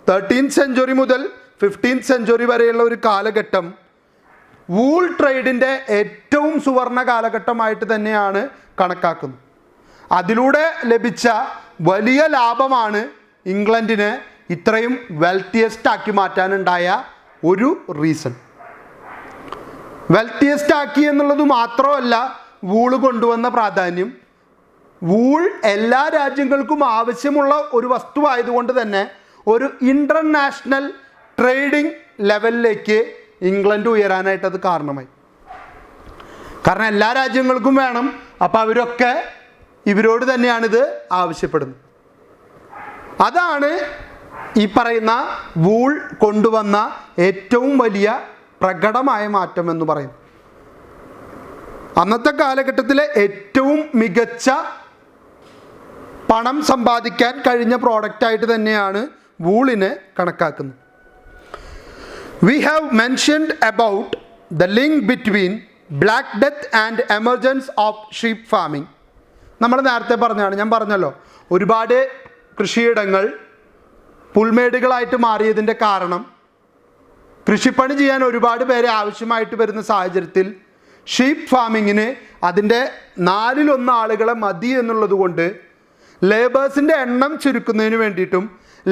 13th century മുതൽ 15th century വരെയുള്ള ഒരു കാലഘട്ടം wool ട്രേഡിൻ്റെ ഏറ്റവും സുവർണ കാലഘട്ടമായിട്ട് തന്നെയാണ് കണക്കാക്കുന്നത്. അതിലൂടെ ലഭിച്ച വലിയ ലാഭമാണ് ഇംഗ്ലണ്ടിനെ ഇത്രയും വെൽത്തിയസ്റ്റ് ആക്കി മാറ്റാനുണ്ടായ ഒരു റീസൺ. വെൽത്തിയസ്റ്റ് ആക്കി എന്നുള്ളത് മാത്രമല്ല വൂള് കൊണ്ടുവന്ന പ്രാധാന്യം. വൂൾ എല്ലാ രാജ്യങ്ങൾക്കും ആവശ്യമുള്ള ഒരു വസ്തുവായതുകൊണ്ട് തന്നെ ഒരു ഇൻ്റർനാഷണൽ ട്രേഡിംഗ് ലെവലിലേക്ക് ഇംഗ്ലണ്ട് ഉയരാനായിട്ട് അത് കാരണമായി. കാരണം എല്ലാ രാജ്യങ്ങൾക്കും വേണം, അപ്പോൾ അവരൊക്കെ ഇവരോട് തന്നെയാണിത് ആവശ്യപ്പെടുന്നത്. അതാണ് ഈ പറയുന്ന വൂൾ കൊണ്ടുവന്ന ഏറ്റവും വലിയ പ്രകടമായ മാറ്റം എന്ന് പറയുന്നത്. അന്നത്തെ കാലഘട്ടത്തിലെ ഏറ്റവും മികച്ച പണം സമ്പാദിക്കാൻ കഴിഞ്ഞ പ്രോഡക്റ്റായിട്ട് തന്നെയാണ് വൂളിനെ കണക്കാക്കുന്നത്. We have mentioned about the link between Black Death and emergence of sheep farming. നമ്മൾ നേരത്തെ പറഞ്ഞതാണ്, ഞാൻ പറഞ്ഞല്ലോ, ഒരുപാട് കൃഷിയിടങ്ങൾ പുൽമേടുകളായിട്ട് മാറിയതിൻ്റെ കാരണം കൃഷിപ്പണി ചെയ്യാൻ ഒരുപാട് പേരെ ആവശ്യമായിട്ട് വരുന്ന സാഹചര്യത്തിൽ ഷീപ്പ് ഫാമിങ്ങിന് അതിൻ്റെ 4/1 ആളുകളെ മതി എന്നുള്ളത് കൊണ്ട് ലേബേഴ്സിൻ്റെ എണ്ണം ചുരുക്കുന്നതിന് വേണ്ടിയിട്ടും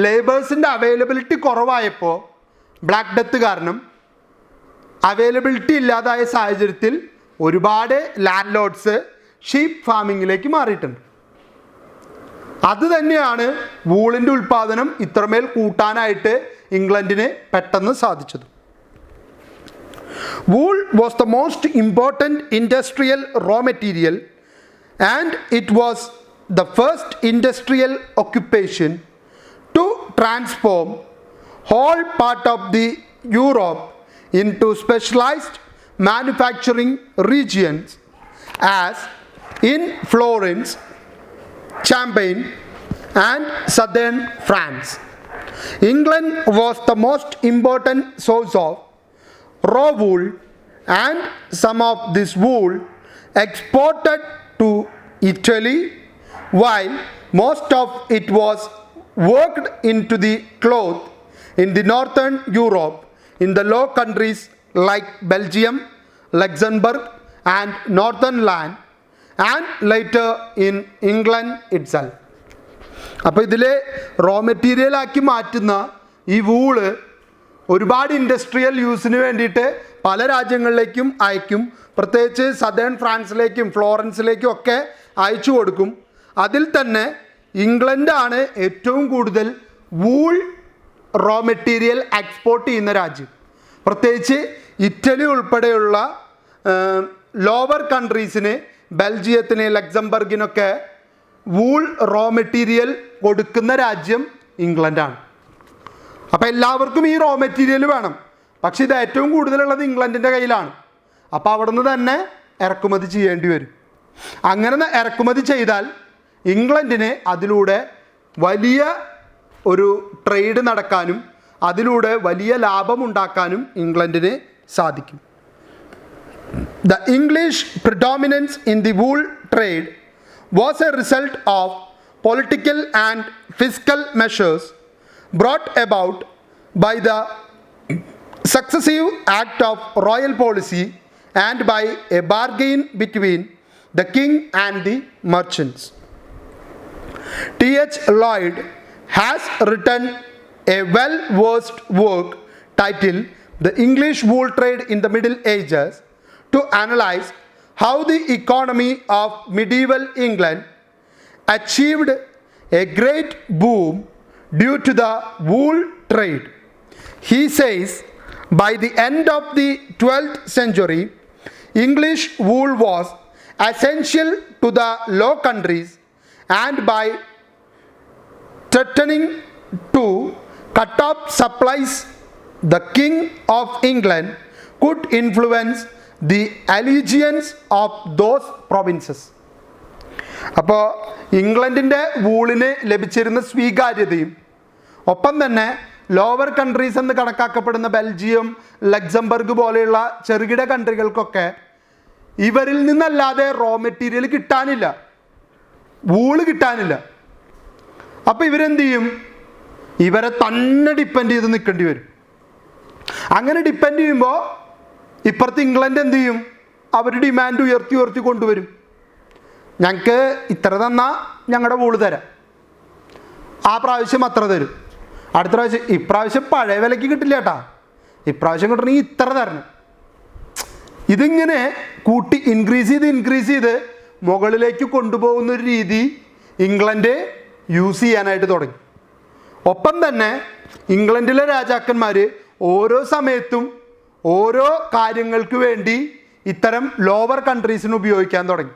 ലേബേഴ്സിൻ്റെ അവൈലബിലിറ്റി കുറവായപ്പോൾ ബ്ലാക്ക് ഡെത്ത് കാരണം അവൈലബിലിറ്റി ഇല്ലാതായ സാഹചര്യത്തിൽ ഒരുപാട് ലാൻഡ് ലോഡ്സ് ഷീപ്പ് ഫാമിങ്ങിലേക്ക് മാറിയിട്ടുണ്ട്. അത് തന്നെയാണ് വൂളിൻ്റെ ഉൽപ്പാദനം ഇത്രമേൽ കൂട്ടാനായിട്ട് ഇംഗ്ലണ്ടിന് പെട്ടെന്ന് സാധിച്ചത്. Wool was the most important industrial raw material and it was the first industrial occupation to transform whole part of the Europe into specialized manufacturing regions as in Florence, Champagne and southern France. England was the most important source of raw wool and some of this wool exported to Italy while most of it was worked into the cloth in the northern Europe in the Low Countries like Belgium, Luxembourg and Northernland and later in England itself. അപ്പോൾ ഇതിലെ raw മെറ്റീരിയലാക്കി മാറ്റുന്ന ഈ wool ഒരുപാട് industrial യൂസിന് വേണ്ടിയിട്ട് പല രാജ്യങ്ങളിലേക്കും അയക്കും. പ്രത്യേകിച്ച് സദേൺ ഫ്രാൻസിലേക്കും ഫ്ലോറൻസിലേക്കും ഒക്കെ അയച്ചു കൊടുക്കും. അതിൽ തന്നെ ഇംഗ്ലണ്ടാണ് ഏറ്റവും കൂടുതൽ വൂൾ റോ മെറ്റീരിയൽ എക്സ്പോർട്ട് ചെയ്യുന്ന രാജ്യം. പ്രത്യേകിച്ച് ഇറ്റലി ഉൾപ്പെടെയുള്ള ലോവർ കൺട്രീസിന്, ബെൽജിയത്തിന്, ലക്സംബർഗിനൊക്കെ വൂൾ റോ മെറ്റീരിയൽ കൊടുക്കുന്ന രാജ്യം ഇംഗ്ലണ്ടാണ്. അപ്പോൾ എല്ലാവർക്കും ഈ റോ മെറ്റീരിയൽ വേണം, പക്ഷെ ഇത് ഏറ്റവും കൂടുതലുള്ളത് ഇംഗ്ലണ്ടിൻ്റെ കയ്യിലാണ്. അപ്പോൾ അവിടെ നിന്ന് തന്നെ ഇറക്കുമതി ചെയ്യേണ്ടി വരും. അങ്ങനെ ഇറക്കുമതി ചെയ്താൽ ഇംഗ്ലണ്ടിന് അതിലൂടെ വലിയ ഒരു ട്രേഡ് നടക്കാനും അതിലൂടെ വലിയ ലാഭമുണ്ടാക്കാനും ഇംഗ്ലണ്ടിന് സാധിക്കും. The English predominance in the wool trade was a result of political and fiscal measures brought about by the successive act of royal policy and by a bargain between the king and the merchants. T.H. Lloyd has written a well-versed work titled The English Wool Trade in the Middle Ages to analyze how the economy of medieval England achieved a great boom due to the wool trade. He says, by the end of the 12th century, English wool was essential to the Low Countries, and by threatening to cut off supplies, the King of England could influence the allegiance of those provinces. അപ്പോൾ ഇംഗ്ലണ്ടിൻ്റെ വൂളിന് ലഭിച്ചിരുന്ന സ്വീകാര്യതയും ഒപ്പം തന്നെ lower countries എന്ന് കണക്കാക്കപ്പെടുന്ന Belgium, Luxembourg പോലെയുള്ള ചെറുകിട കൺട്രികൾക്കൊക്കെ ഇവരിൽ നിന്നല്ലാതെ raw material കിട്ടാനില്ല, വൂള് കിട്ടാനില്ല. അപ്പോൾ ഇവരെന്ത് ചെയ്യും? ഇവരെ തന്നെ ഡിപ്പെൻഡ് ചെയ്ത് നിൽക്കേണ്ടി വരും. അങ്ങനെ ഡിപ്പെൻഡ് ചെയ്യുമ്പോൾ ഇപ്പുറത്ത് ഇംഗ്ലണ്ട് എന്ത് ചെയ്യും? അവർ ഡിമാൻഡ് ഉയർത്തി കൊണ്ടുവരും. ഞങ്ങൾക്ക് ഇത്ര തന്നാൽ ഞങ്ങളുടെ വൂള് തരാം, ആ പ്രാവശ്യം അത്ര തരും, അടുത്ത പ്രാവശ്യം ഇപ്രാവശ്യം പഴയ വിലയ്ക്ക് കിട്ടില്ല കേട്ടാ, ഇപ്രാവശ്യം കിട്ടണമെങ്കിൽ ഇത്ര തരണം. ഇതിങ്ങനെ കൂട്ടി ഇൻക്രീസ് ചെയ്ത് മുകളിലേക്ക് കൊണ്ടുപോകുന്നൊരു രീതി ഇംഗ്ലണ്ട് യൂസ് ചെയ്യാനായിട്ട് തുടങ്ങി. ഒപ്പം തന്നെ ഇംഗ്ലണ്ടിലെ രാജാക്കന്മാർ ഓരോ സമയത്തും ഓരോ കാര്യങ്ങൾക്ക് വേണ്ടി ഇത്തരം ലോവർ കൺട്രീസിന് ഉപയോഗിക്കാൻ തുടങ്ങി.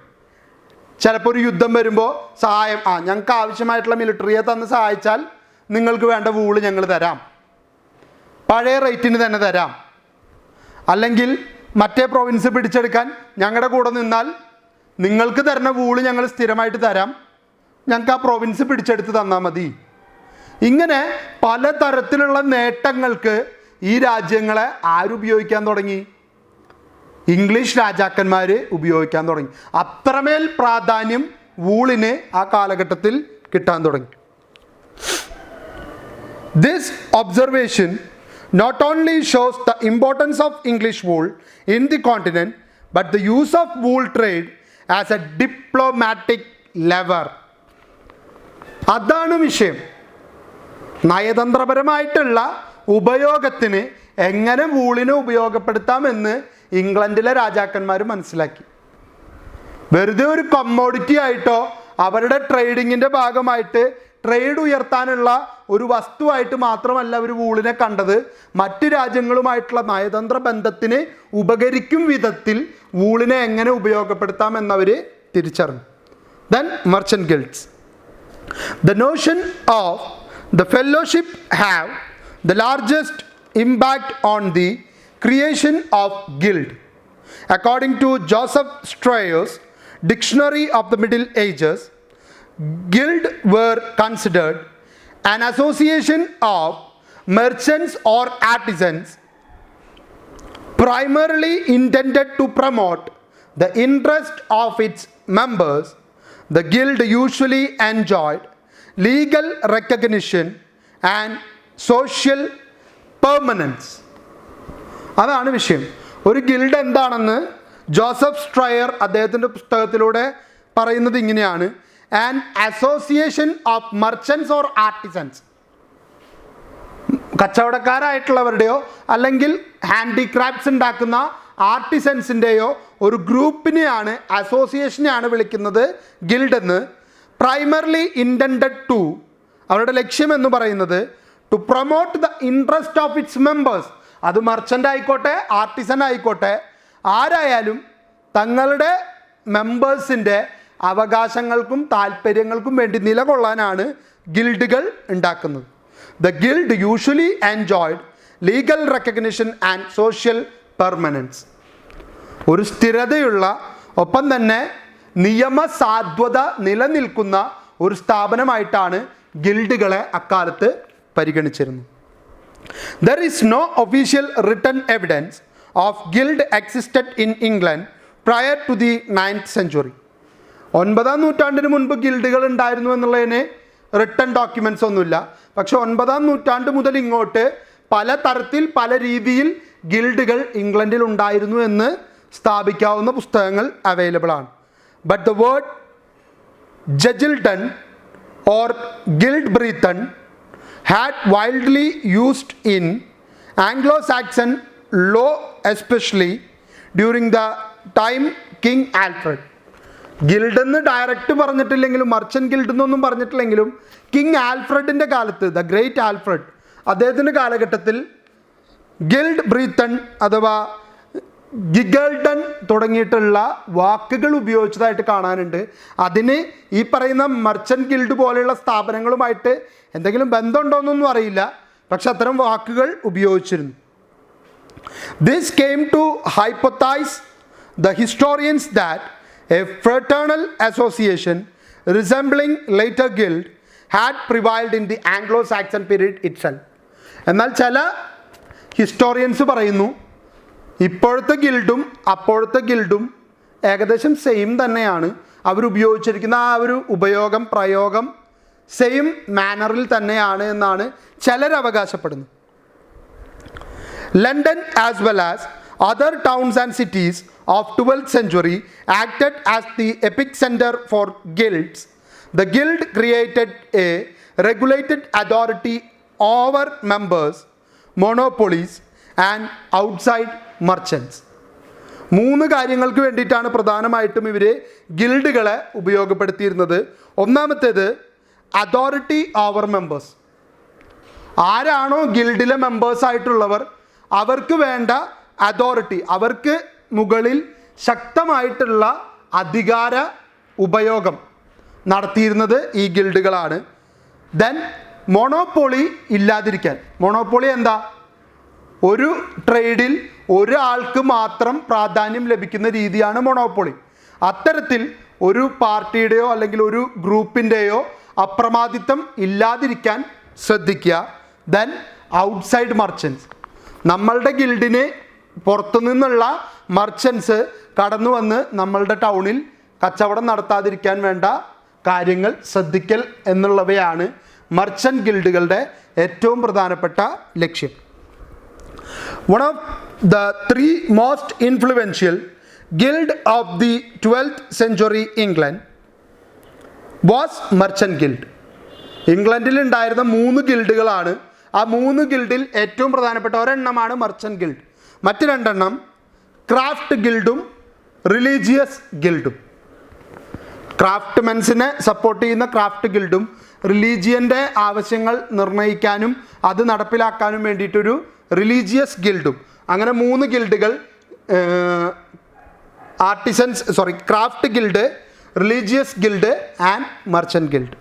ചിലപ്പോൾ ഒരു യുദ്ധം വരുമ്പോൾ സഹായം, ഞങ്ങൾക്ക് ആവശ്യമായിട്ടുള്ള മിലിറ്ററിയെ തന്ന് സഹായിച്ചാൽ നിങ്ങൾക്ക് വേണ്ട വൂള് ഞങ്ങൾ തരാം, പഴയ റേറ്റിന് തന്നെ തരാം. അല്ലെങ്കിൽ മറ്റേ പ്രൊവിൻസ് പിടിച്ചെടുക്കാൻ ഞങ്ങളുടെ കൂടെ നിന്നാൽ നിങ്ങൾക്ക് തരുന്ന വൂള് ഞങ്ങൾ സ്ഥിരമായിട്ട് തരാം, ഞങ്ങൾക്ക് ആ പ്രൊവിൻസ് പിടിച്ചെടുത്ത് തന്നാൽ മതി. ഇങ്ങനെ പലതരത്തിലുള്ള നേട്ടങ്ങൾക്ക് ഈ രാജ്യങ്ങളെ ആരുപയോഗിക്കാൻ തുടങ്ങി? ഇംഗ്ലീഷ് രാജാക്കന്മാർ ഉപയോഗിക്കാൻ തുടങ്ങി. അത്രമേൽ പ്രാധാന്യം വൂളിന് ആ കാലഘട്ടത്തിൽ കിട്ടാൻ തുടങ്ങി. This observation not only shows the importance of English wool in the continent, but the use of wool trade as a diplomatic lever. അതാണ് വിഷയം. നയതന്ത്രപരമായിട്ടുള്ള ഉപയോഗത്തിന് എങ്ങനെ വൂളിനെ ഉപയോഗപ്പെടുത്താമെന്ന് ഇംഗ്ലണ്ടിലെ രാജാക്കന്മാർ മനസ്സിലാക്കി. വെറുതെ ഒരു കമ്മോഡിറ്റി ആയിട്ടോ അവരുടെ ട്രേഡിങ്ങിൻ്റെ ഭാഗമായിട്ട് ട്രേഡ് ഉയർത്താനുള്ള ഒരു വസ്തുവായിട്ട് മാത്രമല്ല അവർ വൂളിനെ കണ്ടത്, മറ്റ് രാജ്യങ്ങളുമായിട്ടുള്ള നയതന്ത്ര ബന്ധത്തിന് ഉപകരിക്കും വിധത്തിൽ വൂളിനെ എങ്ങനെ ഉപയോഗപ്പെടുത്താം എന്നവർ തിരിച്ചറിഞ്ഞു. Then merchant guilds. The notion of the fellowship have the largest impact on the creation of guild. According to Joseph Strayer's Dictionary of the Middle Ages, guild were considered an association of merchants or artisans primarily intended to promote the interest of its members. The guild usually enjoyed legal recognition and social permanence. അതാണ് വിഷയം. ഒരു guild എന്താണെന്ന് Joseph സ്ട്രയർ അദ്ദേഹത്തിൻ്റെ പുസ്തകത്തിലൂടെ പറയുന്നത് ഇങ്ങനെയാണ്: an association of merchants or artisans, കച്ചവടക്കാരായിട്ടുള്ളവരുടെയോ അല്ലെങ്കിൽ ഹാൻഡിക്രാഫ്റ്റ്സ് ഉണ്ടാക്കുന്ന ആർട്ടിസൻസിൻ്റെയോ ഒരു ഗ്രൂപ്പിനെയാണ്, അസോസിയേഷനെയാണ് വിളിക്കുന്നത് ഗിൽഡ് എന്ന്. പ്രൈമർലി ഇൻറ്റൻഡഡ് ടു, അവരുടെ ലക്ഷ്യം എന്ന് പറയുന്നത് to promote the interest of its members. അത് മർച്ചൻ്റ് ആയിക്കോട്ടെ ആർട്ടിസൻ ആയിക്കോട്ടെ ആരായാലും തങ്ങളുടെ മെമ്പേഴ്സിൻ്റെ അവകാശങ്ങൾക്കും താല്പര്യങ്ങൾക്കും വേണ്ടി നിലകൊള്ളാനാണ് ഗിൽഡുകൾ ഉണ്ടാക്കുന്നത്. The guild usually enjoyed legal recognition and social permanence. ഒരു സ്ഥിരതയുള്ള ഒപ്പം തന്നെ നിയമസാധുത നിലനിൽക്കുന്ന ഒരു സ്ഥാപനമായിട്ടാണ് ഗിൽഡുകളെ അക്കാലത്ത് പരിഗണിച്ചിരുന്നത്. There is no official written evidence of guild existed in England prior to the 9th century. 9-ാം നൂറ്റാണ്ടിന് മുൻപ് ഗിൽഡുകൾ ഉണ്ടായിരുന്നു എന്നുള്ളതിന് റിട്ടൺ ഡോക്യുമെൻറ്റ്സ് ഒന്നുമില്ല. പക്ഷെ 9-ാം നൂറ്റാണ്ട് മുതൽ ഇങ്ങോട്ട് പല തരത്തിൽ പല രീതിയിൽ ഗിൽഡുകൾ ഇംഗ്ലണ്ടിൽ ഉണ്ടായിരുന്നു എന്ന് സ്ഥാപിക്കാവുന്ന പുസ്തകങ്ങൾ അവൈലബിൾ ആണ്. But the word gegildan or guild brethren had widely used in Anglo-Saxon law, especially during the time King Alfred. Guild എന്ന് ഡയറക്റ്റ് പറഞ്ഞിട്ടില്ലെങ്കിലും മർച്ചൻ്റ് ഗിൽഡ് എന്നൊന്നും പറഞ്ഞിട്ടില്ലെങ്കിലും കിങ് ആൽഫ്രഡിൻ്റെ കാലത്ത്, ദ ഗ്രേറ്റ് ആൽഫ്രഡ്, അദ്ദേഹത്തിൻ്റെ കാലഘട്ടത്തിൽ ഗിൽഡ് ബ്രീത്തൺ അഥവാ ഗിഗൾഡൺ തുടങ്ങിയിട്ടുള്ള വാക്കുകൾ ഉപയോഗിച്ചതായിട്ട് കാണാനുണ്ട്. അതിന് ഈ പറയുന്ന മർച്ചൻ്റ് ഗിൽഡ് പോലെയുള്ള സ്ഥാപനങ്ങളുമായിട്ട് എന്തെങ്കിലും ബന്ധമുണ്ടോയെന്നൊന്നും അറിയില്ല, പക്ഷെ അത്തരം വാക്കുകൾ ഉപയോഗിച്ചിരുന്നു. This came to hypothesise the historians that a fraternal association resembling later guild had prevailed in the Anglo Saxon period itself. എന്നാൽ ചില ഹിസ്റ്റോറിയൻസ് പറയുന്നു ഇപ്പോഴത്തെ ഗിൽഡും അപ്പോഴത്തെ ഗിൽഡും ഏകദേശം സെയിം തന്നെയാണ്. അവരുപയോഗിച്ചിരിക്കുന്ന ആ ഒരു പ്രയോഗം സെയിം മാനറിൽ തന്നെയാണ് എന്നാണ് ചിലർ അവകാശപ്പെടുന്നത്. London as well as other towns and cities of 12th century acted as the epicenter for guilds. The guild created a regulated authority over members, monopolies and outside merchants. 3 കാര്യങ്ങൾക്ക് വേണ്ടിയിട്ടാണ് പ്രധാനമായിട്ടും ഇവർ ഗിൽഡുകളെ ഉപയോഗപ്പെടുത്തിയിരുന്നത്. ഒന്നാമത്തേത് അതോറിറ്റി ഓവർ മെമ്പേഴ്സ്. ആരാണോ ഗിൽഡിലെ മെമ്പേഴ്സായിട്ടുള്ളവർ അവർക്ക് വേണ്ട authority, അവർക്ക് മുകളിൽ ശക്തമായിട്ടുള്ള അധികാര ഉപയോഗം നടത്തിയിരുന്നത് ഈ ഗിൽഡുകളാണ്. ദെൻ മോണോപോളി ഇല്ലാതിരിക്കാൻ. മോണോപോളി എന്താ? ഒരു ട്രേഡിൽ ഒരാൾക്ക് മാത്രം പ്രാധാന്യം ലഭിക്കുന്ന രീതിയാണ് മോണോപോളി. അത്തരത്തിൽ ഒരു പാർട്ടിയുടെയോ അല്ലെങ്കിൽ ഒരു ഗ്രൂപ്പിൻ്റെയോ അപ്രമാദിത്വം ഇല്ലാതിരിക്കാൻ ശ്രദ്ധിക്കുക. Then outside merchants. നമ്മളുടെ ഗിൽഡിന് പുറത്തു നിന്നുള്ള മർച്ചൻസ് കടന്നു വന്ന് നമ്മളുടെ ടൗണിൽ കച്ചവടം നടത്താതിരിക്കാൻ വേണ്ട കാര്യങ്ങൾ ശ്രദ്ധിക്കൽ എന്നുള്ളവയാണ് മർച്ചൻ്റ് ഗിൽഡുകളുടെ ഏറ്റവും പ്രധാനപ്പെട്ട ലക്ഷ്യം. One of the 3 most influential guild of the 12th century England was merchant guild. ഇംഗ്ലണ്ടിൽ ഉണ്ടായിരുന്ന 3 ഗിൽഡുകളാണ്. ആ 3 ഗിൽഡിൽ ഏറ്റവും പ്രധാനപ്പെട്ട ഒരെണ്ണമാണ് മർച്ചൻ്റ് ഗിൽഡ്. മറ്റ് 2 എണ്ണം ക്രാഫ്റ്റ് ഗിൽഡും റിലീജിയസ് ഗിൽഡും. ക്രാഫ്റ്റ്മെൻസിനെ സപ്പോർട്ട് ചെയ്യുന്ന ക്രാഫ്റ്റ് ഗിൽഡും റിലീജിയൻ്റെ ആവശ്യങ്ങൾ നിർണ്ണയിക്കാനും അത് നടപ്പിലാക്കാനും വേണ്ടിയിട്ടൊരു റിലീജിയസ് ഗിൽഡും. അങ്ങനെ 3 ഗിൽഡുകൾ craft guild, religious guild and merchant guild.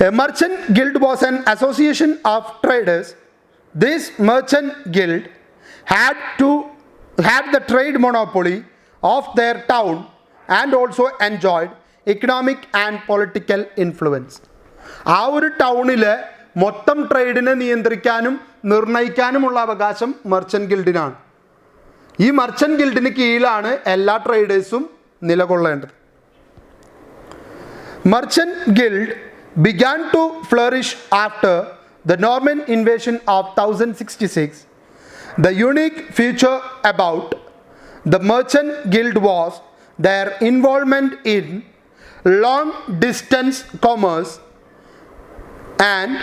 A merchant guild was an association of traders. This merchant guild had the trade monopoly of their town and also enjoyed economic and political influence. ആ ഒരു ടൗണിലെ മൊത്തം ട്രേഡിനെ നിയന്ത്രിക്കാനും നിർണ്ണയിക്കാനുമുള്ള അവകാശം merchant ഗിൽഡിനാണ്. ഈ merchant ഗിൽഡിന് കീഴിലാണ് എല്ലാ ട്രേഡേഴ്സും നിലകൊള്ളേണ്ടത്. Merchant guild began to flourish after the Norman invasion of 1066. The unique feature about the merchant guild was their involvement in long distance commerce and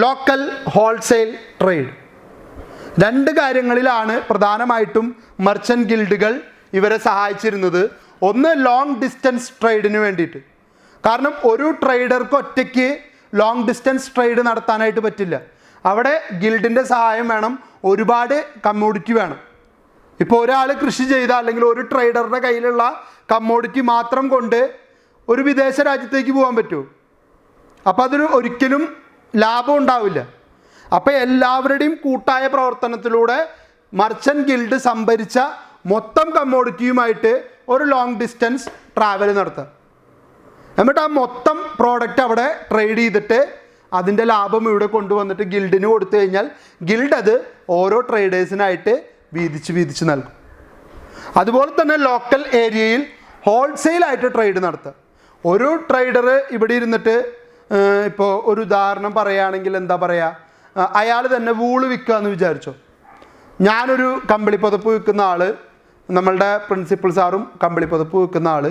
local wholesale trade. 2 കാര്യങ്ങളിലാണ് പ്രധാനമായിട്ടും മർച്ചൻ്റ് ഗിൽഡുകൾ ഇവരെ സഹായിച്ചിരുന്നത്. ഒന്ന് ലോങ് ഡിസ്റ്റൻസ് ട്രേഡിന് വേണ്ടിയിട്ട്. കാരണം ഒരു ട്രേഡർക്ക് ഒറ്റയ്ക്ക് long distance trade നടത്താനായിട്ട് പറ്റില്ല. അവിടെ ഗിൽഡിൻ്റെ സഹായം വേണം, ഒരുപാട് കമ്മോഡിറ്റി വേണം. ഇപ്പോൾ ഒരാൾ കൃഷി ചെയ്ത അല്ലെങ്കിൽ ഒരു ട്രേഡറുടെ കയ്യിലുള്ള കമ്മോഡിറ്റി മാത്രം കൊണ്ട് ഒരു വിദേശ രാജ്യത്തേക്ക് പോകാൻ പറ്റുമോ? അപ്പോൾ അതൊരു ഒരിക്കലും ലാഭം ഉണ്ടാവില്ല. അപ്പോൾ എല്ലാവരുടെയും കൂട്ടായ പ്രവർത്തനത്തിലൂടെ മർച്ചൻ്റ് ഗിൽഡ് സംഭരിച്ച മൊത്തം കമ്മോഡിറ്റിയുമായിട്ട് ഒരു ലോങ് ഡിസ്റ്റൻസ് ട്രാവൽ നടത്തുക. എന്നിട്ട് ആ മൊത്തം പ്രോഡക്റ്റ് അവിടെ ട്രേഡ് ചെയ്തിട്ട് അതിൻ്റെ ലാഭം ഇവിടെ കൊണ്ടുവന്നിട്ട് ഗിൽഡിന് കൊടുത്തു കഴിഞ്ഞാൽ ഗിൽഡ് അത് ഓരോ ട്രേഡേഴ്സിനായിട്ട് വീതിച്ച് നൽകും. അതുപോലെ തന്നെ ലോക്കൽ ഏരിയയിൽ ഹോൾസെയിലായിട്ട് ട്രേഡ് നടത്തുക. ഒരു ട്രേഡർ ഇവിടെ ഇരുന്നിട്ട് ഇപ്പോൾ ഒരു ഉദാഹരണം പറയുകയാണെങ്കിൽ എന്താ പറയുക, അയാൾ തന്നെ വൂള് വിൽക്കുക എന്ന് വിചാരിച്ചോ. ഞാനൊരു കമ്പിളിപ്പുതപ്പ് വിൽക്കുന്ന ആൾ, നമ്മളുടെ പ്രിൻസിപ്പൽ സാറും കമ്പിളിപ്പുതപ്പ് വിൽക്കുന്ന ആൾ,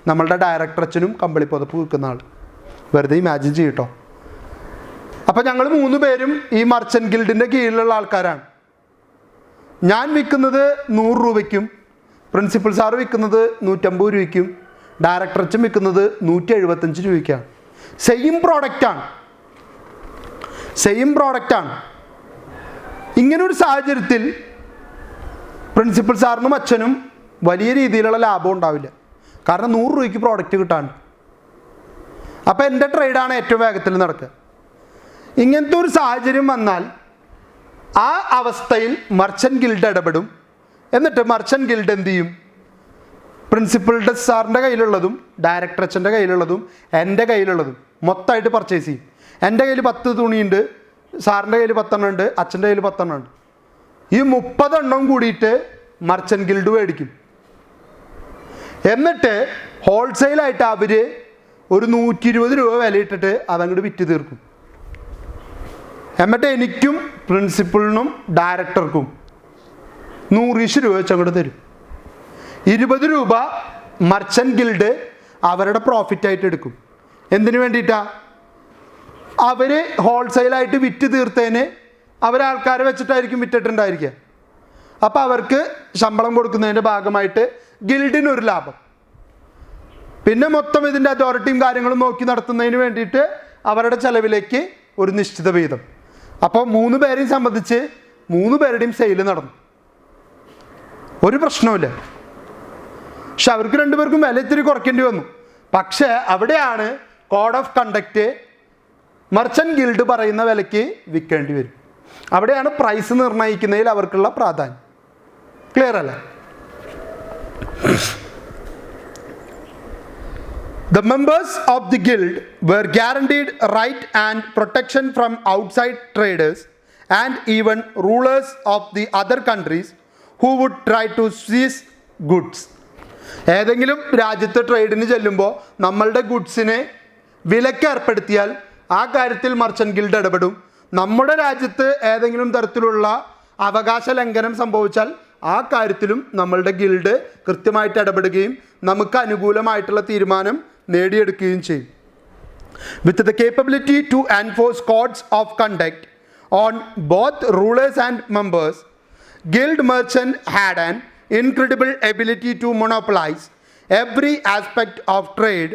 നമ്മളുടെ ഡയറക്ടർ അച്ഛനും കമ്പിളിപ്പുതപ്പ് വിൽക്കുന്ന ആൾ. വെറുതെ ഇമാജിൻ ചെയ്യട്ടോ. അപ്പോൾ ഞങ്ങൾ 3 പേരും ഈ മർച്ചൻ്റ് ഗിൽഡിൻ്റെ കീഴിലുള്ള ആൾക്കാരാണ്. ഞാൻ വിൽക്കുന്നത് 100 രൂപയ്ക്കും, പ്രിൻസിപ്പൽ സാറ് വിൽക്കുന്നത് 150 രൂപയ്ക്കും, ഡയറക്ടർ അച്ഛൻ വിൽക്കുന്നത് 175 രൂപയ്ക്കാണ്. സെയിം പ്രോഡക്റ്റാണ്. ഇങ്ങനൊരു സാഹചര്യത്തിൽ പ്രിൻസിപ്പൽ സാറിനും അച്ഛനും വലിയ രീതിയിലുള്ള ലാഭം ഉണ്ടാവില്ല. കാരണം 100 രൂപയ്ക്ക് പ്രോഡക്റ്റ് കിട്ടാണ്ട്. അപ്പോൾ എൻ്റെ ട്രേഡാണ് ഏറ്റവും വേഗത്തിൽ നടക്കുക. ഇങ്ങനത്തെ ഒരു സാഹചര്യം വന്നാൽ ആ അവസ്ഥയിൽ മർച്ചൻ്റ് ഗിൽഡ് ഇടപെടും. എന്നിട്ട് മർച്ചൻ്റ് ഗിൽഡ് എന്ത് ചെയ്യും? പ്രിൻസിപ്പൽ സാറിൻ്റെ കയ്യിലുള്ളതും ഡയറക്ടർ അച്ഛൻ്റെ കയ്യിലുള്ളതും എൻ്റെ കയ്യിലുള്ളതും മൊത്തമായിട്ട് പർച്ചേസ് ചെയ്യും. എൻ്റെ കയ്യിൽ 10 തുണിയുണ്ട്, സാറിൻ്റെ കയ്യിൽ 10 എണ്ണം ഉണ്ട്, അച്ഛൻ്റെ കയ്യിൽ 10 എണ്ണം ഉണ്ട്. ഈ 30 എണ്ണം കൂടിയിട്ട് മർച്ചൻ്റ് ഗിൽഡ് മേടിക്കും. എന്നിട്ട് ഹോൾസെയിലായിട്ട് അവർ ഒരു 120 രൂപ വിലയിട്ടിട്ട് അതങ്ങോട്ട് വിറ്റ് തീർക്കും. എന്നിട്ട് എനിക്കും പ്രിൻസിപ്പളിനും ഡയറക്ടർക്കും 100 രൂപ വെച്ച് അങ്ങോട്ട് തരും. 20 രൂപ മർച്ചൻ്റ് ഗിൽഡ് അവരുടെ പ്രോഫിറ്റായിട്ട് എടുക്കും. എന്തിനു വേണ്ടിയിട്ടാണ്? അവർ ഹോൾസെയിലായിട്ട് വിറ്റ് തീർത്തതിന് അവരാൾക്കാരെ വെച്ചിട്ടായിരിക്കും വിറ്റിട്ടുണ്ടായിരിക്കുക. അപ്പോൾ അവർക്ക് ശമ്പളം കൊടുക്കുന്നതിൻ്റെ ഭാഗമായിട്ട് ഗിൽഡിനൊരു ലാഭം, പിന്നെ മൊത്തം ഇതിൻ്റെ അതോറിറ്റിയും കാര്യങ്ങളും നോക്കി നടത്തുന്നതിന് വേണ്ടിയിട്ട് അവരുടെ ചെലവിലേക്ക് ഒരു നിശ്ചിത വീതം. അപ്പോൾ 3 പേരെയും സംബന്ധിച്ച് 3 പേരുടെയും സെയിൽ നടന്നു, ഒരു പ്രശ്നവുമില്ല. പക്ഷെ അവർക്ക് 2 പേർക്കും വില ഇത്തിരി കുറയ്ക്കേണ്ടി വന്നു. പക്ഷേ അവിടെയാണ് code of conduct merchant guild പറയുന്ന വിലയ്ക്ക് വിൽക്കേണ്ടി വരും. അവിടെയാണ് പ്രൈസ് നിർണ്ണയിക്കുന്നതിൽ അവർക്കുള്ള പ്രാധാന്യം. ക്ലിയർ അല്ലേ? The members of the guild were guaranteed right and protection from outside traders and even rulers of the other countries who would try to seize goods. ഏതെങ്കിലും രാജ്യത്ത് ട്രേഡിന് ചെല്ലുമ്പോൾ നമ്മളുടെ ഗുഡ്സിനെ വിലക്ക് ഏർപ്പെടുത്തിയാൽ ആ കാര്യത്തിൽ മർച്ചൻ്റ് ഗിൽഡ് ഇടപെടും. നമ്മുടെ രാജ്യത്ത് ഏതെങ്കിലും തരത്തിലുള്ള അവകാശ ലംഘനം സംഭവിച്ചാൽ ആ കാര്യത്തിലും നമ്മളുടെ ഗിൽഡ് കൃത്യമായിട്ട് ഇടപെടുകയും നമുക്ക് അനുകൂലമായിട്ടുള്ള തീരുമാനം നേടിയെടുക്കുകയും ചെയ്യും. With the capability to enforce codes of conduct on both rulers and members, guild merchant had an incredible ability to monopolize every aspect of trade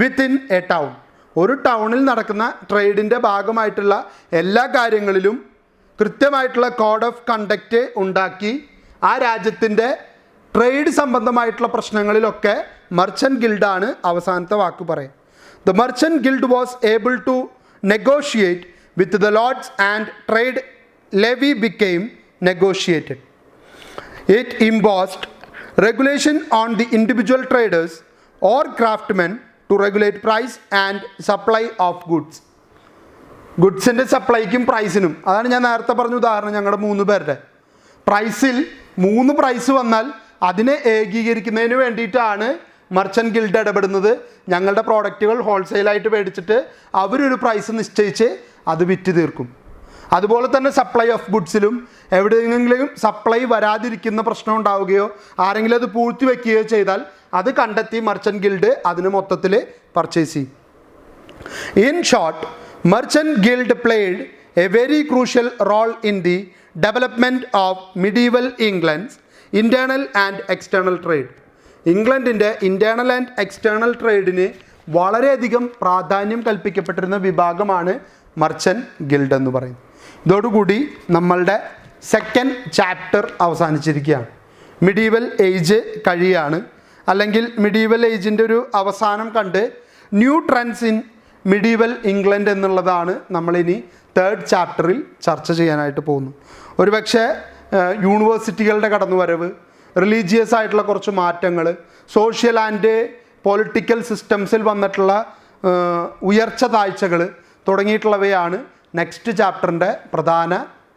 within a town. ഒരു ടൗണിൽ നടക്കുന്ന ട്രേഡിൻ്റെ ഭാഗമായിട്ടുള്ള എല്ലാ കാര്യങ്ങളിലും കൃത്യമായിട്ടുള്ള കോഡ് ഓഫ് കണ്ടക്റ്റ് ഉണ്ടാക്കി ആ രാജ്യത്തിൻ്റെ ട്രേഡ് സംബന്ധമായിട്ടുള്ള പ്രശ്നങ്ങളിലൊക്കെ മർച്ചൻ്റ് ഗിൽഡാണ് അവസാനത്തെ വാക്ക് പറയും. The merchant guild was able to negotiate with the lords and trade levy became negotiated. It imposed regulation on the individual traders or craftsmen to regulate price and supply of goods. ഗുഡ്സിൻ്റെ സപ്ലൈക്കും പ്രൈസിനും, അതാണ് ഞാൻ നേരത്തെ പറഞ്ഞ ഉദാഹരണം. ഞങ്ങളുടെ 3 പേരുടെ പ്രൈസിൽ 3 price വന്നാൽ അതിനെ ഏകീകരിക്കുന്നതിന് വേണ്ടിയിട്ടാണ് മർച്ചൻ്റ് ഗിൽഡ് ഇടപെടുന്നത്. ഞങ്ങളുടെ പ്രോഡക്റ്റുകൾ ഹോൾസെയിലായിട്ട് മേടിച്ചിട്ട് അവരൊരു പ്രൈസ് നിശ്ചയിച്ച് അത് വിറ്റ് തീർക്കും. അതുപോലെ തന്നെ സപ്ലൈ ഓഫ് ഗുഡ്സിലും എവിടെയെങ്കിലും സപ്ലൈ വരാതിരിക്കുന്ന പ്രശ്നം ഉണ്ടാവുകയോ ആരെങ്കിലും അത് പൂഴ്ത്തി വയ്ക്കുകയോ ചെയ്താൽ അത് കണ്ടെത്തി മർച്ചൻ്റ് ഗിൽഡ് അതിന് മൊത്തത്തിൽ പർച്ചേസ് ചെയ്യും. In short, merchant guild played a very crucial role in the development of medieval England's internal and external trade. ഇംഗ്ലണ്ടിൻ്റെ ഇൻറ്റേർണൽ ആൻഡ് എക്സ്റ്റേണൽ ട്രേഡിന് വളരെയധികം പ്രാധാന്യം കൽപ്പിക്കപ്പെട്ടിരുന്ന വിഭാഗമാണ് മർച്ചൻ്റ് ഗിൽഡ് എന്ന് പറയുന്നത്. ഇതോടുകൂടി നമ്മളുടെ സെക്കൻഡ് ചാപ്റ്റർ അവസാനിച്ചിരിക്കുകയാണ്. മിഡീവൽ ഏജ് കഴിയാണ്, അല്ലെങ്കിൽ മിഡീവൽ ഏജിൻ്റെ ഒരു അവസാനം കണ്ട് new trends in medieval England എന്നുള്ളതാണ് നമ്മളിനി 3rd ചാപ്റ്ററിൽ ചർച്ച ചെയ്യാനായിട്ട് പോകുന്നു. ഒരുപക്ഷെ യൂണിവേഴ്സിറ്റികളുടെ കടന്നുവരവ്, റിലീജിയസ് ആയിട്ടുള്ള കുറച്ച് മാറ്റങ്ങൾ, സോഷ്യൽ ആൻഡ് പൊളിറ്റിക്കൽ സിസ്റ്റംസിൽ വന്നിട്ടുള്ള ഉയർച്ച താഴ്ചകൾ തുടങ്ങിയിട്ടുള്ളവയാണ് നെക്സ്റ്റ് ചാപ്റ്ററിൻ്റെ പ്രധാന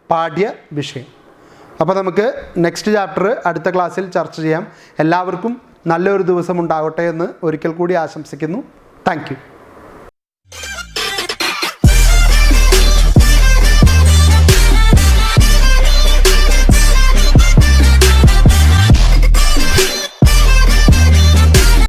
പാഠ്യ വിഷയം. അപ്പോൾ നമുക്ക് നെക്സ്റ്റ് ചാപ്റ്റർ അടുത്ത ക്ലാസ്സിൽ ചർച്ച ചെയ്യാം. എല്ലാവർക്കും നല്ലൊരു ദിവസം ഉണ്ടാകട്ടെ എന്ന് ഒരിക്കൽ കൂടി ആശംസിക്കുന്നു. Thank you.